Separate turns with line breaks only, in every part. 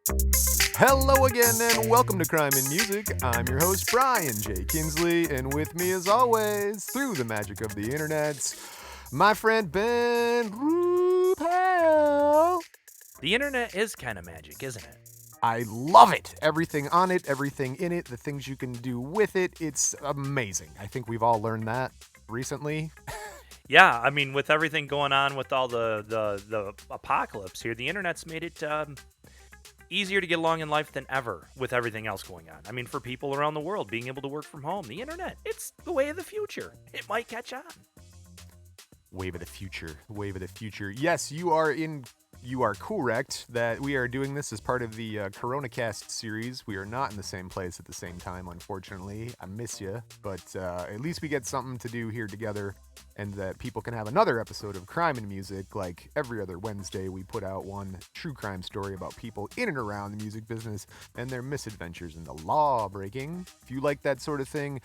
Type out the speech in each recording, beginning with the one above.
Hello again and welcome to Crime in Music. I'm your host Brian J. Kinsley, and with me as always, through the magic of the internet, my friend Ben Rubin.
The internet is kind of magic, isn't it?
I love it. Everything on it, everything in it, the things you can do with it. It's amazing. I think we've all learned that recently.
Yeah, I mean, with everything going on with all the apocalypse here, the internet's made it easier to get along in life than ever with everything else going on. I mean, for people around the world, being able to work from home, the internet, it's the way of the future. It might catch on.
Wave of the future. Wave of the future. Yes, you are correct that we are doing this as part of the CoronaCast series. We are not in the same place at the same time, unfortunately. I miss you, but at least we get something to do here together, and that people can have another episode of Crime and Music. Like every other Wednesday, we put out one true crime story about people in and around the music business and their misadventures in the law breaking. If you like that sort of thing,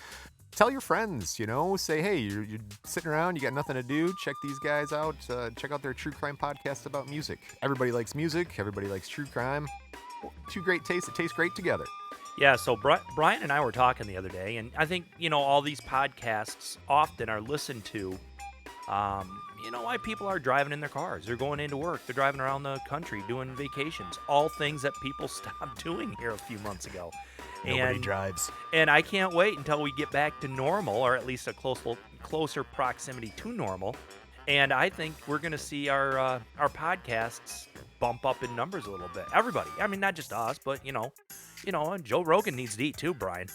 tell your friends, say, hey, you're sitting around, you got nothing to do, check these guys out, check out their true crime podcast about music. Everybody likes music, everybody likes true crime. Two great tastes that taste great together.
Yeah, so Brian and I were talking the other day, and I think, all these podcasts often are listened to, why people are driving in their cars. They're going into work. They're driving around the country doing vacations. All things that people stopped doing here a few months ago.
Nobody drives.
And I can't wait until we get back to normal, or at least a closer proximity to normal. And I think we're going to see our podcasts bump up in numbers a little bit. Everybody. I mean, not just us, but, Joe Rogan needs to eat too, Brian.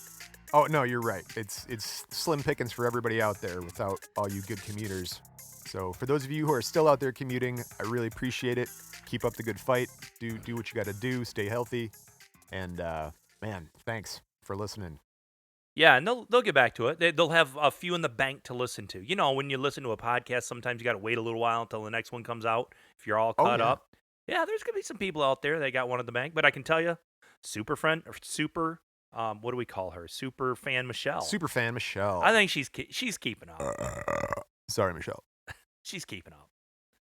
Oh, no, you're right. It's slim pickings for everybody out there without all you good commuters. So for those of you who are still out there commuting, I really appreciate it. Keep up the good fight. Do what you got to do. Stay healthy. And, man, thanks for listening.
Yeah, and they'll get back to it. They'll have a few in the bank to listen to. When you listen to a podcast, sometimes you got to wait a little while until the next one comes out if you're all caught up. Yeah, there's going to be some people out there that got one in the bank. But I can tell you, what do we call her? Super fan Michelle.
Super fan Michelle.
I think she's keeping up.
Sorry, Michelle.
She's keeping up.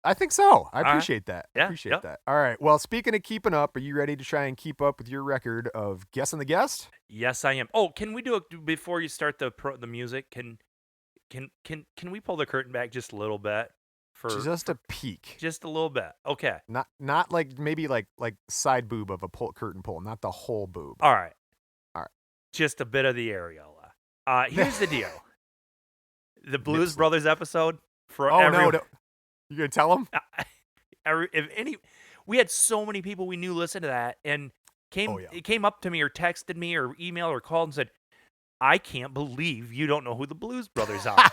I think so. I appreciate that.
Yeah,
appreciate that. All right. Well, speaking of keeping up, are you ready to try and keep up with your record of guessing the guest?
Yes, I am. Oh, can we do it before you start the music? Can we pull the curtain back just a little bit for
just a peek?
Just a little bit. Okay.
Not like maybe like side boob of a curtain pull, not the whole boob.
All right. Just a bit of the areola. Here's the deal. The Blues Brothers episode for everyone.
No. You gonna tell them?
We had so many people we knew listen to that, and it came up to me or texted me or emailed or called and said, "I can't believe you don't know who the Blues Brothers are."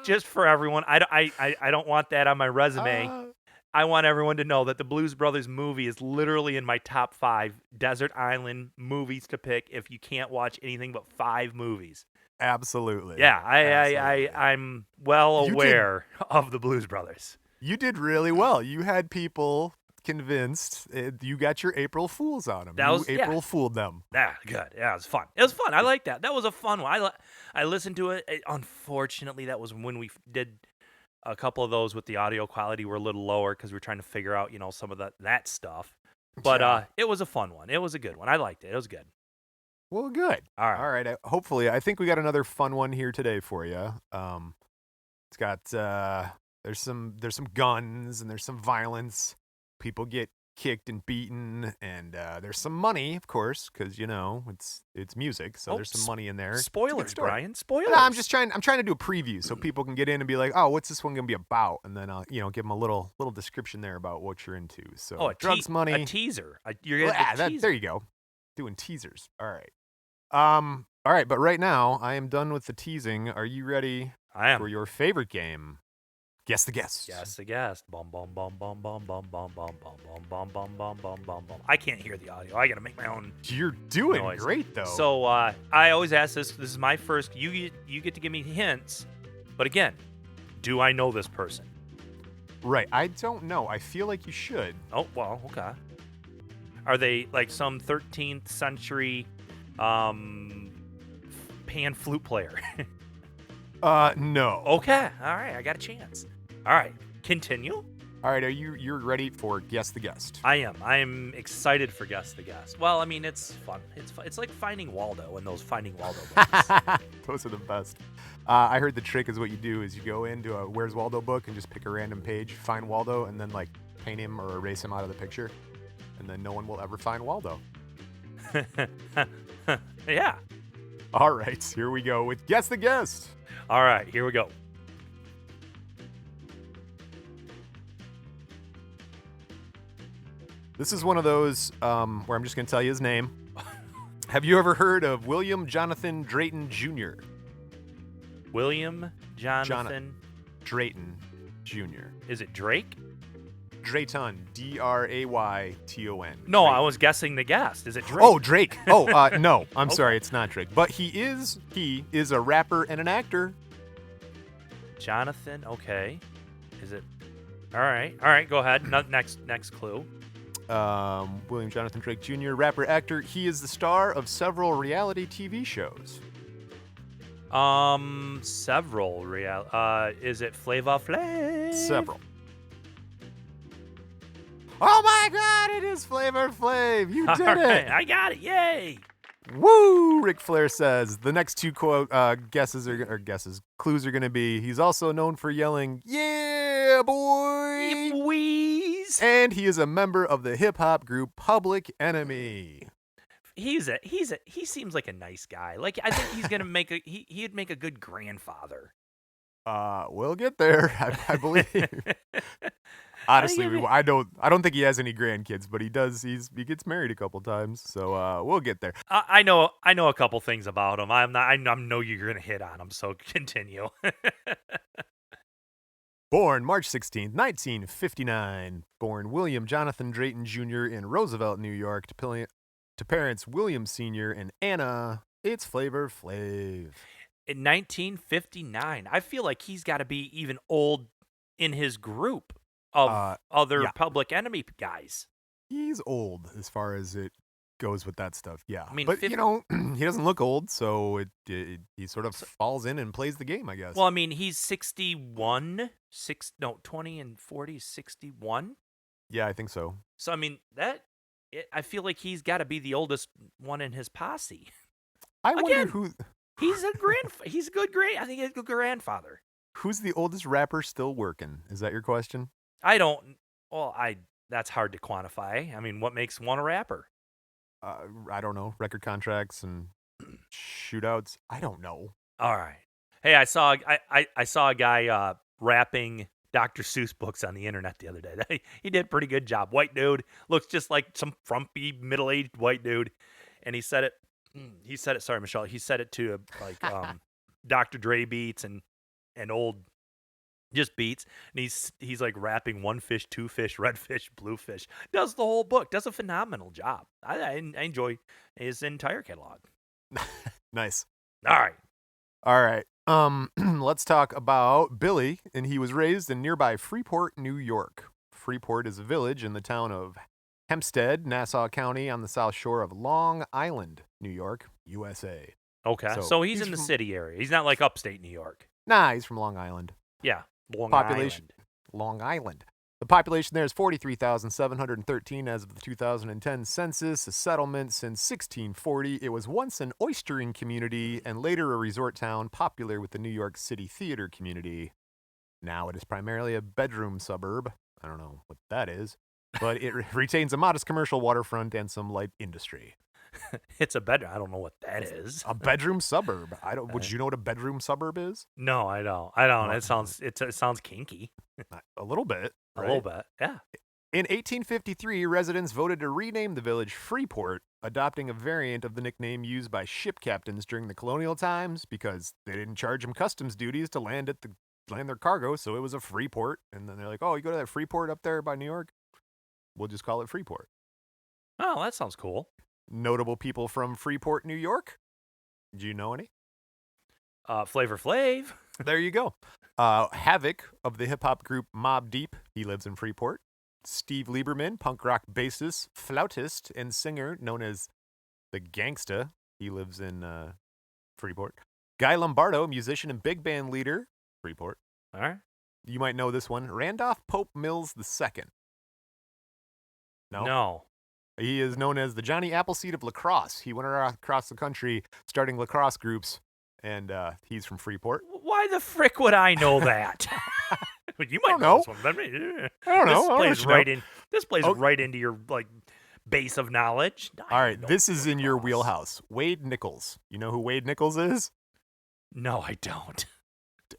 Just for everyone, I don't want that on my resume. I want everyone to know that the Blues Brothers movie is literally in my top 5 desert island movies to pick if you can't watch anything but 5 movies.
Absolutely.
Yeah, I'm well aware of the Blues Brothers.
You did really well. You had people convinced. You got your April Fools on them. April fooled them.
Yeah, good. Yeah, it was fun. It was fun. I like that. That was a fun one. I listened to it. Unfortunately, that was when we did a couple of those with the audio quality were a little lower because we were trying to figure out, some of that stuff. But it was a fun one. It was a good one. I liked it. It was good.
Well, good. All right. Hopefully, I think we got another fun one here today for you. It's got there's some guns and there's some violence. People get kicked and beaten, and there's some money, of course, because it's music, so there's some money in there.
Spoilers, Brian. Spoilers.
No, I'm trying to do a preview so people can get in and be like, oh, what's this one gonna be about? And then I'll give them a little description there about what you're into. So drugs, money,
a teaser. You're gonna teaser.
There you go. Doing teasers. All right. All right, but right now I am done with the teasing. Are you ready?
I am.
For your favorite game? Guess the guest.
Guess the guest. Bum bum bum bum bum bum bum bum bum bum bum bum bum bum bum. I can't hear the audio. I gotta make my own.
You're doing
noise.
Great though.
So I always ask this. This is my first. You get to give me hints, but again, do I know this person?
Right. I don't know. I feel like you should.
Oh well. Okay. Are they like some 13th century pan flute player?
No.
Okay. All right. I got a chance. All right. Continue.
All right, you're ready for Guess the Guest?
I am. I'm excited for Guess the Guest. Well, I mean, it's fun. It's like Finding Waldo and those Finding Waldo books.
Those are the best. I heard the trick is what you do is you go into a Where's Waldo book and just pick a random page, find Waldo, and then like paint him or erase him out of the picture, and then no one will ever find Waldo.
Yeah.
All right, here we go with Guess the Guest.
All right, here we go.
This is one of those where I'm just going to tell you his name. Have you ever heard of William Jonathan Drayton Jr.?
William Jonathan
Drayton Jr.
Is it Drake?
Drayton, Drayton.
No, I was guessing the guest. Is it Drake?
Oh, Drake. Oh, no, I'm sorry, it's not Drake. But he is a rapper and an actor.
Jonathan. Okay. Is it? All right. Go ahead. Next clue.
William Jonathan Drake Jr., rapper, actor. He is the star of several reality TV shows.
Several real. Is it Flav?
Several. Oh my God! It is Flavor Flav. You did it.
I got it. Yay!
Woo! Ric Flair says the next two clues are going to be he's also known for yelling, "Yeah, boy!"
Yeah, boys.
And he is a member of the hip hop group Public Enemy.
He seems like a nice guy. Like I think he's gonna make he'd make a good grandfather.
We'll get there. I believe. Honestly, I don't think he has any grandkids, but he does. He gets married a couple times, so we'll get there.
I know a couple things about him. I know you're gonna hit on him, so continue.
Born March 16th, 1959. Born William Jonathan Drayton Jr. in Roosevelt, New York, to parents William Sr. and Anna. It's Flavor Flav.
In 1959, I feel like he's got to be even old in his group of other Public Enemy guys.
He's old as far as it goes with that stuff. Yeah,
I mean,
but he doesn't look old, so he sort of falls in and plays the game, I guess.
Well, I mean, he's 61. 20 and 40 is 61.
Yeah, I think so.
So I mean I feel like he's got to be the oldest one in his posse.
I wonder who.
He's a I think he's a good grandfather.
Who's the oldest rapper still working? Is that your question?
That's hard to quantify. I mean, what makes one a rapper?
I don't know. Record contracts and shootouts. I don't know.
All right. Hey, I saw a guy rapping Dr. Seuss books on the internet the other day. He did a pretty good job. White dude, looks just like some frumpy middle-aged white dude, and he said it. Sorry, Michelle. He said it to like Dr. Dre beats and old just beats, and he's like rapping one fish, two fish, red fish, blue fish. Does the whole book. Does a phenomenal job. I enjoy his entire catalog.
Nice.
All right.
Let's talk about Billy, and he was raised in nearby Freeport, New York. Freeport is a village in the town of Hempstead, Nassau County, on the south shore of Long Island, New York, USA.
Okay, so he's in the city area. He's not like upstate New York.
Nah, he's from Long Island.
Yeah, Long Island.
Long Island. The population there is 43,713 as of the 2010 census. A settlement since 1640. It was once an oystering community and later a resort town popular with the New York City theater community. Now it is primarily a bedroom suburb. I don't know what that is, but it retains a modest commercial waterfront and some light industry.
It's a bedroom. I don't know what that is.
A bedroom suburb. Would you know what a bedroom suburb is?
No, I don't. It sounds kinky.
A little bit.
Right? A little bit. Yeah.
In 1853, residents voted to rename the village Freeport, adopting a variant of the nickname used by ship captains during the colonial times because they didn't charge them customs duties to land their cargo, so it was a free port. And then they're like, "Oh, you go to that free port up there by New York? We'll just call it Freeport."
Oh, that sounds cool.
Notable people from Freeport, New York. Do you know any?
Flavor Flav.
There you go. Havoc of the hip-hop group Mobb Deep. He lives in Freeport. Steve Lieberman, punk rock bassist, flautist, and singer known as the Gangsta. He lives in Freeport. Guy Lombardo, musician and big band leader, Freeport.
All right.
You might know this one. Randolph Pope Mills II.
No.
He is known as the Johnny Appleseed of lacrosse. He went across the country starting lacrosse groups, and he's from Freeport.
Why the frick would I know that? You might know this one.
I don't know.
This plays right into your base of knowledge.
All right, this is in your wheelhouse. Wade Nichols. You know who Wade Nichols is?
No, I don't.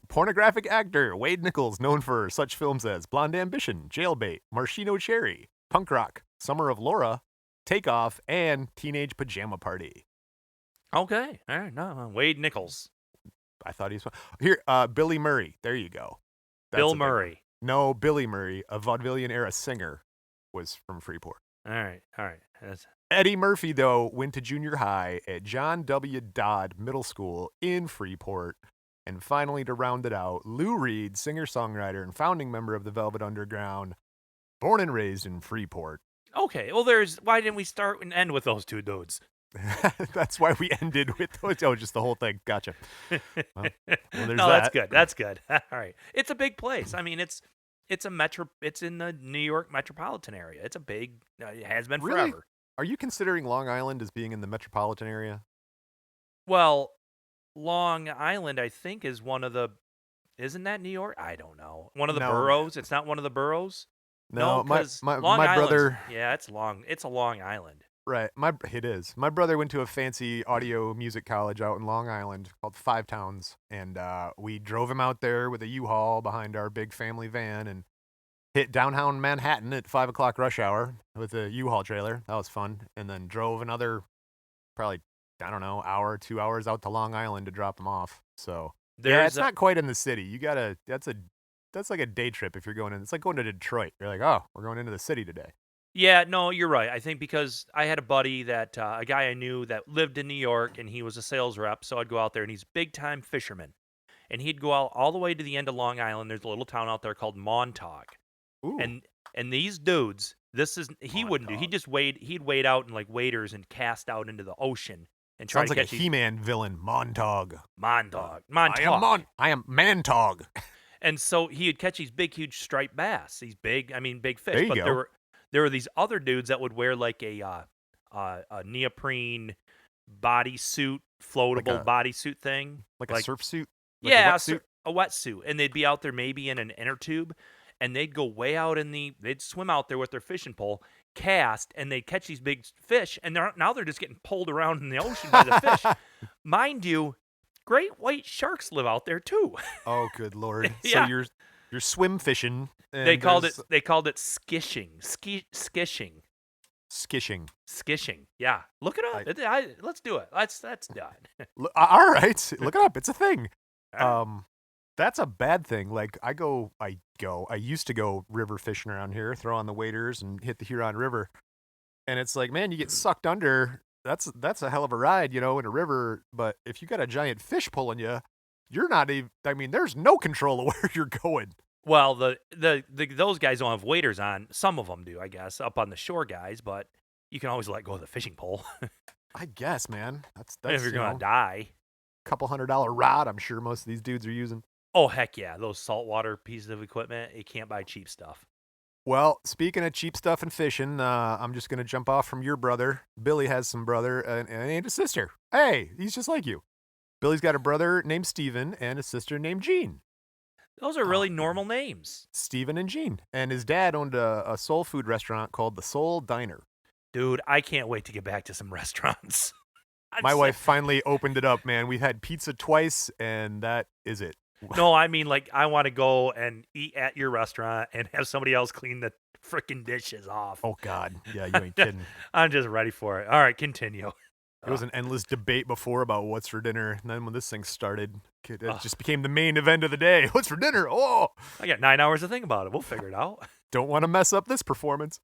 Pornographic actor Wade Nichols, known for such films as Blonde Ambition, Jailbait, Maraschino Cherry, Punk Rock, Summer of Laura, Takeoff, and Teenage Pajama Party.
Okay. All right. No, Wade Nichols.
I thought he was here. Billy Murray. There you go.
Bill Murray.
No, Billy Murray, a vaudevillian era singer, was from Freeport.
All right.
Eddie Murphy, though, went to junior high at John W. Dodd Middle School in Freeport. And finally, to round it out, Lou Reed, singer-songwriter and founding member of the Velvet Underground, born and raised in Freeport.
Okay, well, why didn't we start and end with those two dudes?
That's why we ended with those. Oh, just the whole thing. Gotcha. Well,
no, that's good. That's good. All right, it's a big place. I mean, it's a metro. It's in the New York metropolitan area. It's a big. It has been forever.
Are you considering Long Island as being in the metropolitan area?
Well, Long Island, I think, is one of the. Isn't that New York? I don't know. One of the boroughs. It's not one of the boroughs.
No, my brother.
Yeah, it's long. It's a Long Island.
Right. It is. My brother went to a fancy audio music college out in Long Island called Five Towns, and we drove him out there with a U-Haul behind our big family van and hit downtown Manhattan at 5 o'clock rush hour with a U-Haul trailer. That was fun. And then drove another probably, I don't know, hour, 2 hours out to Long Island to drop him off. So it's not quite in the city. You gotta. That's like a day trip if you're going in. It's like going to Detroit. You're like, oh, we're going into the city today.
Yeah, no, you're right. I think because I had a buddy that, a guy I knew that lived in New York, and he was a sales rep, so I'd go out there, and he's a big-time fisherman. And he'd go out all the way to the end of Long Island. There's a little town out there called Montauk.
Ooh.
And these dudes, wouldn't do. He'd wade out in like waders and cast out into the ocean and try
Sounds
to
like
catch
a He-Man villain, Montog.
Montog.
I am Mantog.
And so he would catch these big, huge striped bass. These big fish.
There you go.
There were these other dudes that would wear like a neoprene bodysuit, floatable bodysuit thing,
like a surf suit.
A wetsuit, and they'd be out there maybe in an inner tube, and they'd go way out they'd swim out there with their fishing pole, cast, and they'd catch these big fish, and now they're just getting pulled around in the ocean by the fish. Mind you, great white sharks live out there too.
Oh, good Lord!
Yeah.
So you're swim fishing.
They called it skishing. Skishing. Yeah, look it up. Let's do it. That's done.
All right, look it up. It's a thing. That's a bad thing. Like I used to go river fishing around here, throw on the waders and hit the Huron River. And it's like, man, you get sucked under. That's a hell of a ride, in a river. But if you got a giant fish pulling you, you're not even, there's no control of where you're going.
Well, those guys don't have waders on. Some of them do, I guess, up on the shore guys, but you can always let go of the fishing pole.
I guess, man. That's
if you're going to die.
Couple $100 rod, I'm sure most of these dudes are using.
Oh, heck yeah. Those saltwater pieces of equipment, you can't buy cheap stuff.
Well, speaking of cheap stuff and fishing, I'm just going to jump off from your brother. Billy has some brother and a sister. Hey, he's just like you. Billy's got a brother named Steven and a sister named Jean.
Those are really normal names.
Steven and Jean. And his dad owned a soul food restaurant called the Soul Diner.
Dude, I can't wait to get back to some restaurants.
My wife finally opened it up, man. We've had pizza twice, and that is it.
No, I mean, I want to go and eat at your restaurant and have somebody else clean the frickin' dishes off.
Oh, God. Yeah, you ain't kidding.
I'm just ready for it. All right, continue.
It was an endless debate before about what's for dinner. And then when this thing started, it just became the main event of the day. What's for dinner? Oh!
I got 9 hours to think about it. We'll figure it out.
Don't want to mess up this performance.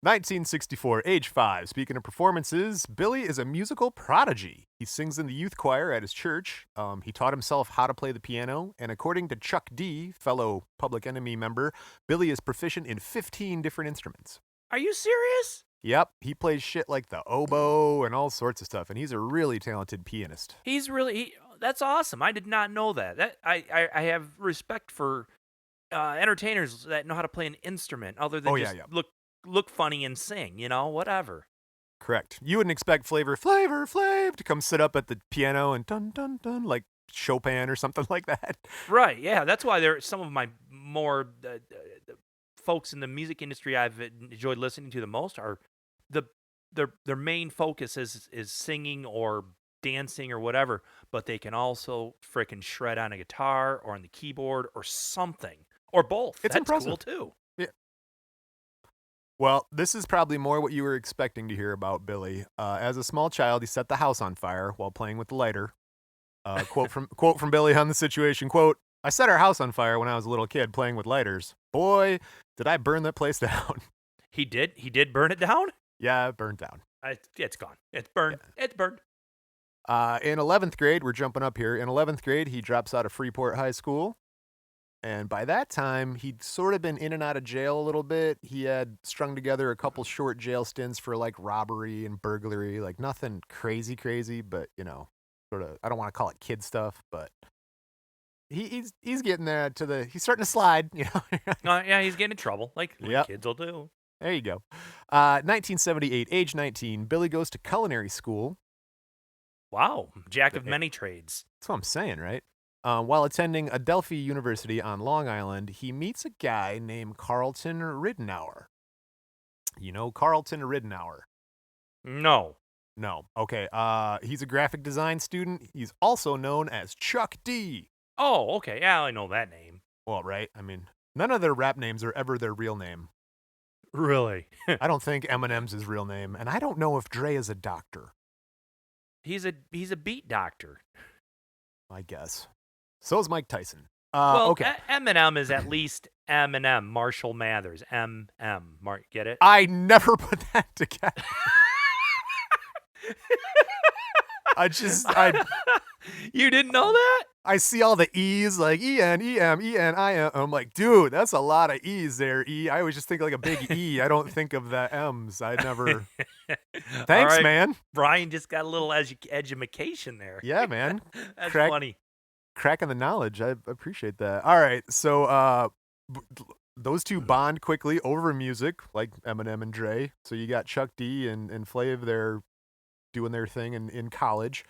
1964, age 5. Speaking of performances, Billy is a musical prodigy. He sings in the youth choir at his church. He taught himself how to play the piano. And according to Chuck D, fellow Public Enemy member, Billy is proficient in 15 different instruments.
Are you serious?
Yep. He plays shit like the oboe and all sorts of stuff. And he's a really talented pianist.
That's awesome. I did not know that. I have respect for entertainers that know how to play an instrument other than just look funny and sing, whatever.
Correct. You wouldn't expect Flavor Flav to come sit up at the piano and dun dun dun like Chopin or something like that.
Right. Yeah. That's why they're some of my more folks in the music industry I've enjoyed listening to the most are the their main focus is singing or dancing or whatever, but they can also frickin' shred on a guitar or on the keyboard or something or both.
It's
That's
impressive.
Cool too.
Yeah. Well, this is probably more what you were expecting to hear about Billy. As a small child, he set the house on fire while playing with the lighter. Quote from Billy on the situation, quote, "I set our house on fire when I was a little kid playing with lighters. Boy, did I burn that place down."
He did burn it down?
Yeah, it burned down.
It's gone. It's burned. Yeah. It's burned.
In 11th grade, we're jumping up here. In 11th grade, he drops out of Freeport High School. And by that time, he'd sort of been in and out of jail a little bit. He had strung together a couple short jail stints for like robbery and burglary, like nothing crazy, but sort of, I don't want to call it kid stuff, but he's getting there he's starting to slide,
Yeah, he's getting in trouble, like kids will do.
There you go. 1978, age 19, Billy goes to culinary school.
Wow, jack of many trades.
That's what I'm saying, right? While attending Adelphi University on Long Island, he meets a guy named Carlton Ridenour. You know Carlton Ridenour?
No.
Okay. He's a graphic design student. He's also known as Chuck D.
Oh, okay. Yeah, I know that name.
Well, right. I mean, none of their rap names are ever their real name.
Really?
I don't think Eminem's his real name, and I don't know if Dre is a doctor.
He's a beat doctor.
I guess. So is Mike Tyson.
Okay. Eminem is at least Eminem, Marshall Mathers, get it?
I never put that together.
You didn't know that?
I see all the E's like E-N, E-M, E-N, I-M. I'm like, dude, that's a lot of E's there, E. I always just think like a big E. I don't think of the M's. I never. Thanks, right, man.
Brian just got a little education there.
Yeah, man.
That's funny.
Cracking the knowledge. I appreciate that. All right. So those two bond quickly over music, like Eminem and Dre. So you got Chuck D and Flav there doing their thing in college.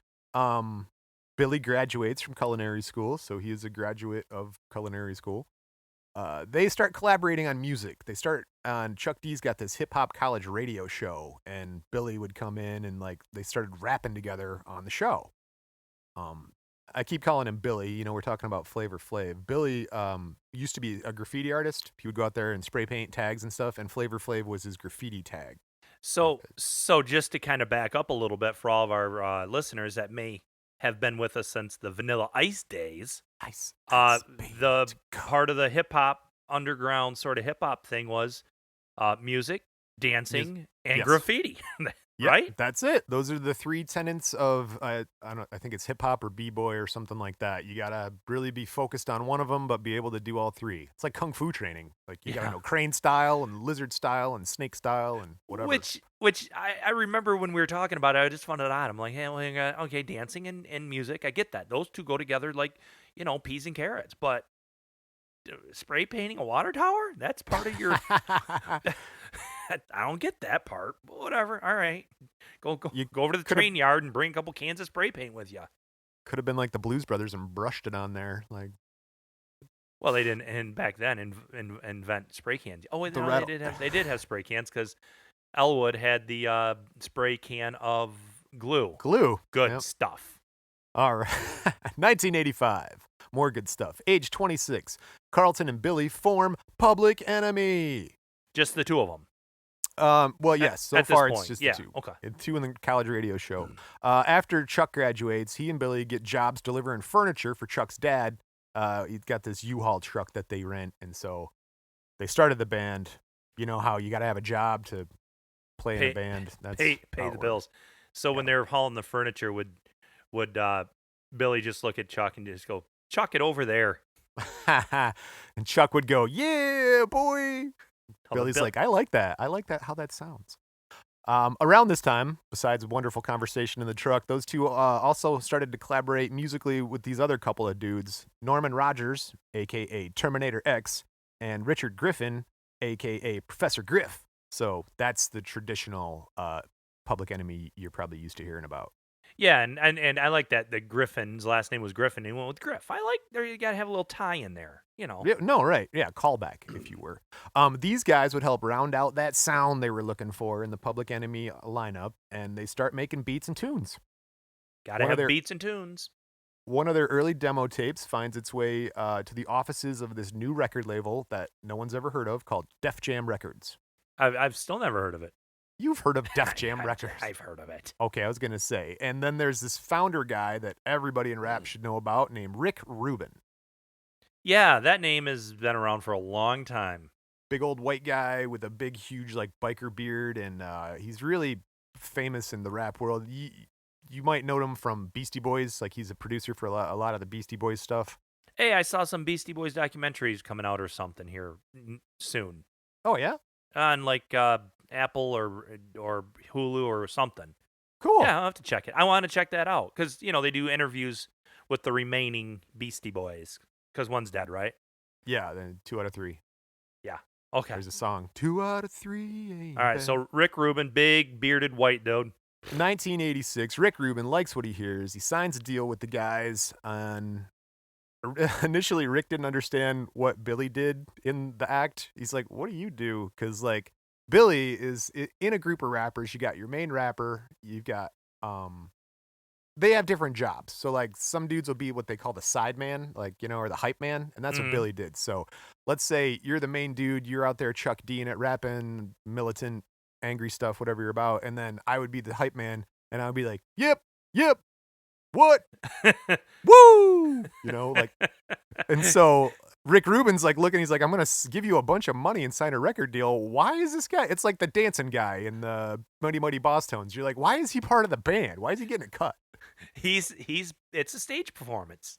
Billy graduates from culinary school, so he is a graduate of culinary school. They start collaborating on music. Chuck D's got this hip-hop college radio show, and Billy would come in and they started rapping together on the show. I keep calling him Billy. We're talking about Flavor Flav. Billy used to be a graffiti artist. He would go out there and spray paint tags and stuff, and Flavor Flav was his graffiti tag.
So just to kind of back up a little bit for all of our listeners that may have been with us since the Vanilla Ice days. The part of the hip hop underground sort of hip hop thing was music, dancing, and graffiti. Right?
That's it. Those are the three tenets of I think it's hip hop or b-boy or something like that. You gotta really be focused on one of them, but be able to do all three. It's like kung fu training. Like you gotta know crane style and lizard style and snake style and whatever.
Which I remember when we were talking about it, I just found it odd. I'm like, hey, well, okay, dancing and music, I get that. Those two go together like peas and carrots. But spray painting a water tower? That's part of your. I don't get that part. But whatever. All right, go over to the train yard and bring a couple cans of spray paint with you.
Could have been like the Blues Brothers and brushed it on there, like.
Well, they didn't, and back then invent spray cans. Oh, no, they did have spray cans because Elwood had the spray can of glue. Good stuff.
All right. 1985. More good stuff. Age 26. Carlton and Billy form Public Enemy.
Just the two of them.
Well, yes. So far, it's just the two.
Okay.
Two in the college radio show. After Chuck graduates, he and Billy get jobs delivering furniture for Chuck's dad. He's got this U-Haul truck that they rent, and so they started the band. You know how you got to have a job to play in a band. That's
pay the bills. So when they're hauling the furniture, would Billy just look at Chuck and just go, "Chuck it over there,"
and Chuck would go, "Yeah, boy." Billy's like, I like that. How that sounds. Around this time, besides a wonderful conversation in the truck, those two also started to collaborate musically with these other couple of dudes. Norman Rogers, a.k.a. Terminator X, and Richard Griffin, aka Professor Griff. So that's the traditional Public Enemy you're probably used to hearing about.
Yeah, and I like that the Griffin's last name was Griffin. And he went with Griff. I like there. You gotta have a little tie in there, you know.
Yeah, no, right. Yeah, callback, if you were. These guys would help round out that sound they were looking for in the Public Enemy lineup, and they start making beats and tunes.
Gotta have beats and tunes.
One of their early demo tapes finds its way to the offices of this new record label that no one's ever heard of called Def Jam Records.
I've still never heard of it.
You've heard of Def Jam Records.
I've heard of it.
Okay, I was going to say. And then there's this founder guy that everybody in rap should know about named Rick Rubin.
Yeah, that name has been around for a long time.
Big old white guy with a big, huge, like, biker beard. And he's really famous in the rap world. You might know him from Beastie Boys. Like, he's a producer for a lot of the Beastie Boys stuff.
Hey, I saw some Beastie Boys documentaries coming out or something here soon.
Oh, yeah?
On, like, Apple or Hulu or something.
Cool.
Yeah, I'll have to check it. I want to check that out because, you know, they do interviews with the remaining Beastie Boys because one's dead, right?
Yeah, then 2 out of 3.
Yeah. Okay.
There's a song. 2 out of 3.
All right, so Rick Rubin, big, bearded, white dude.
1986, Rick Rubin likes what he hears. He signs a deal with the guys on... Initially, Rick didn't understand what Billy did in the act. He's like, what do you do? Because, like, Billy is in a group of rappers. You got your main rapper. You've got, they have different jobs. So, like, some dudes will be what they call the side man, like, you know, or the hype man. And that's what Billy did. So, let's say you're the main dude. You're out there Chuck D-ing it, rapping, militant, angry stuff, whatever you're about. And then I would be the hype man. And I would be like, yep. What? Woo! You know, like, and so Rick Rubin's like looking, he's like, I'm going to give you a bunch of money and sign a record deal. Why is this guy? It's like the dancing guy in the Mighty Mighty Boss Tones. You're like, why is he part of the band? Why is he getting a cut?
It's a stage performance.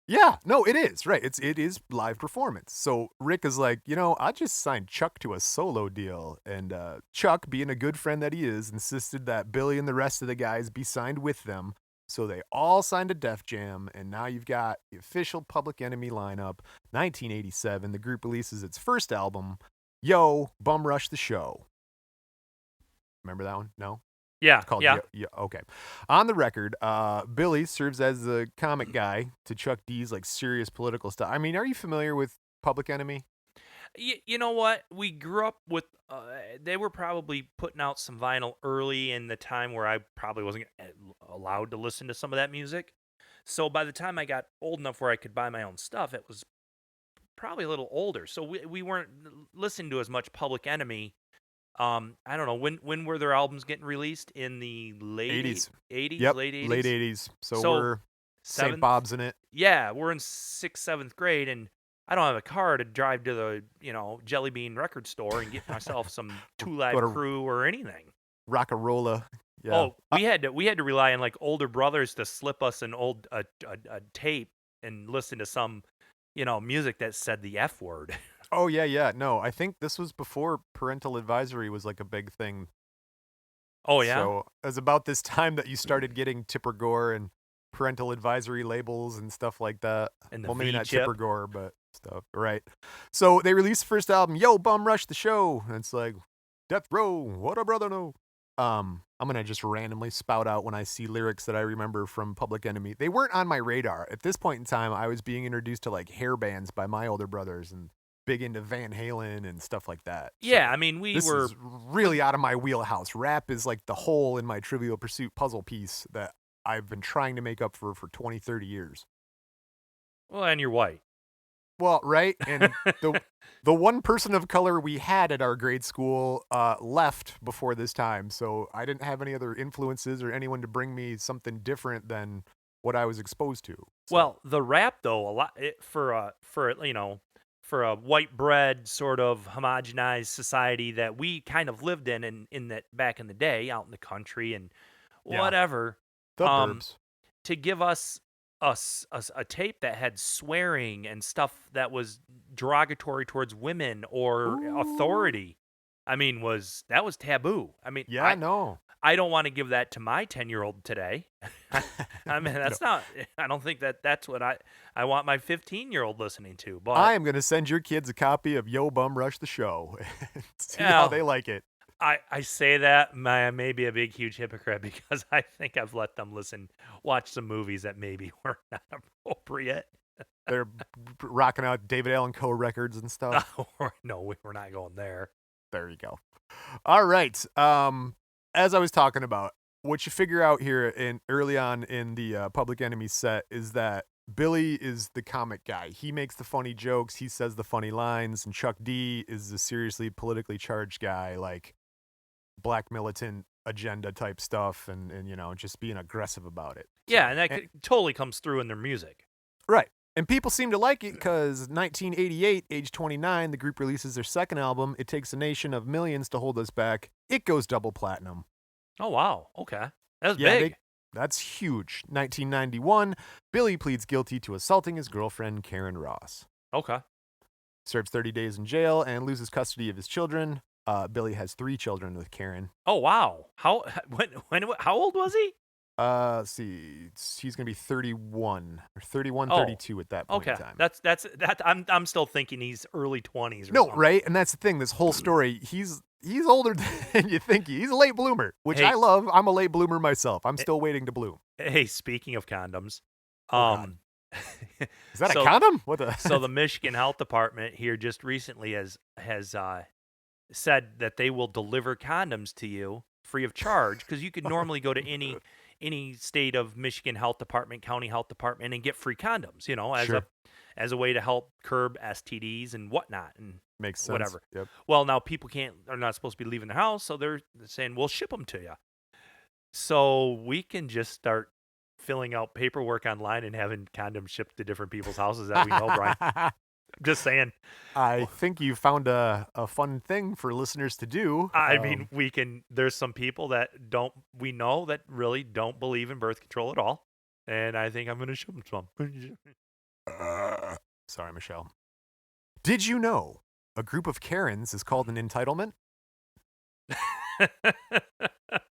Yeah, no, it is, right. It is live performance. So Rick is like, you know, I just signed Chuck to a solo deal. And Chuck, being a good friend that he is, insisted that Billy and the rest of the guys be signed with them. So they all signed to Def Jam, and now you've got the official Public Enemy lineup. 1987, the group releases its first album, Yo, Bum Rush the Show. Remember that one? No?
Yeah,
called
yeah.
Okay. On the record, Billy serves as the comic guy to Chuck D's like serious political stuff. I mean, are you familiar with Public Enemy?
You know what? We grew up with. They were probably putting out some vinyl early in the time where I probably wasn't allowed to listen to some of that music. So by the time I got old enough where I could buy my own stuff, it was probably a little older. So we weren't listening to as much Public Enemy. I don't know when were their albums getting released in the late
80s.
80s,
Yep,
late 80s.
Late 80s. So we're St. Bob's in it.
Yeah, we're in 6th, 7th grade, and I don't have a car to drive to the Jelly Bean record store and get myself some Two Live Crew or anything.
Rock-a-rolla. Yeah.
Oh, we had to rely on like older brothers to slip us an old a tape and listen to some music that said the F word.
Oh, yeah. No, I think this was before parental advisory was like a big thing.
Oh, yeah?
So it was about this time that you started getting Tipper Gore and parental advisory labels and stuff like that.
And
well, maybe not Tipper Gore, but stuff. Right. So they released the first album, Yo, Bum Rush the Show. And it's like, Death Row, what a brother know. I'm going to just randomly spout out when I see lyrics that I remember from Public Enemy. They weren't on my radar. At this point in time, I was being introduced to like hair bands by my older brothers and big into Van Halen and stuff like that.
Yeah,
so
I mean,
this is really out of my wheelhouse. Rap is like the hole in my Trivial Pursuit puzzle piece that I've been trying to make up for 20, 30 years.
Well, and you're white.
Well, right? And the one person of color we had at our grade school left before this time, so I didn't have any other influences or anyone to bring me something different than what I was exposed to. So.
Well, the rap though, for a white bread sort of homogenized society that we kind of lived in that back in the day, out in the country and whatever,
the burbs.
To give us a tape that had swearing and stuff that was derogatory towards women or authority. I mean, that was taboo. I mean,
Yeah, no.
I don't want to give that to my 10-year-old today. I mean,
No.
that's not. I don't think that's what I want my 15-year-old listening to. But
I am going to send your kids a copy of Yo Bum Rush the Show. See how
yeah,
they like it.
I say that I may be a big, huge hypocrite because I think I've let them watch some movies that maybe were not appropriate.
They're rocking out David Allan Coe records and stuff.
No, we're not going there.
There you go. All right. As I was talking about, what you figure out here early on in the Public Enemy set is that Billy is the comic guy. He makes the funny jokes. He says the funny lines. And Chuck D is the seriously politically charged guy, like black militant agenda type stuff and just being aggressive about it.
Yeah, and that totally comes through in their music.
Right. And people seem to like it because 1988, age 29, the group releases their second album, It Takes a Nation of Millions to Hold Us Back. It goes double platinum.
Oh, wow. Okay. That's big.
That's huge. 1991, Billy pleads guilty to assaulting his girlfriend, Karen Ross.
Okay.
Serves 30 days in jail and loses custody of his children. Billy has 3 children with Karen.
Oh, wow. How old was he?
Let's see. He's going to be 31 or 31, 32 at that point in time.
I'm still thinking he's early 20s or
No,
something.
right? And that's the thing. This whole story, he's older than you think. He's a late bloomer, which I love. I'm a late bloomer myself. I'm still waiting to bloom.
Hey, speaking of condoms,
is that a condom? What the?
So the Michigan Health Department here just recently has said that they will deliver condoms to you free of charge because you could normally go to any state of Michigan Health Department, county health department, and get free condoms, as a way to help curb STDs and whatnot, and
makes sense.
Whatever.
Yep.
Well, now people are not supposed to be leaving the house, so they're saying we'll ship them to you. So we can just start filling out paperwork online and having condoms shipped to different people's houses that we know, Brian. Just saying.
I think you found a fun thing for listeners to do.
I mean, there's some people that we know that really don't believe in birth control at all. And I think I'm going to show them some.
Sorry, Michelle. Did you know a group of Karens is called an entitlement?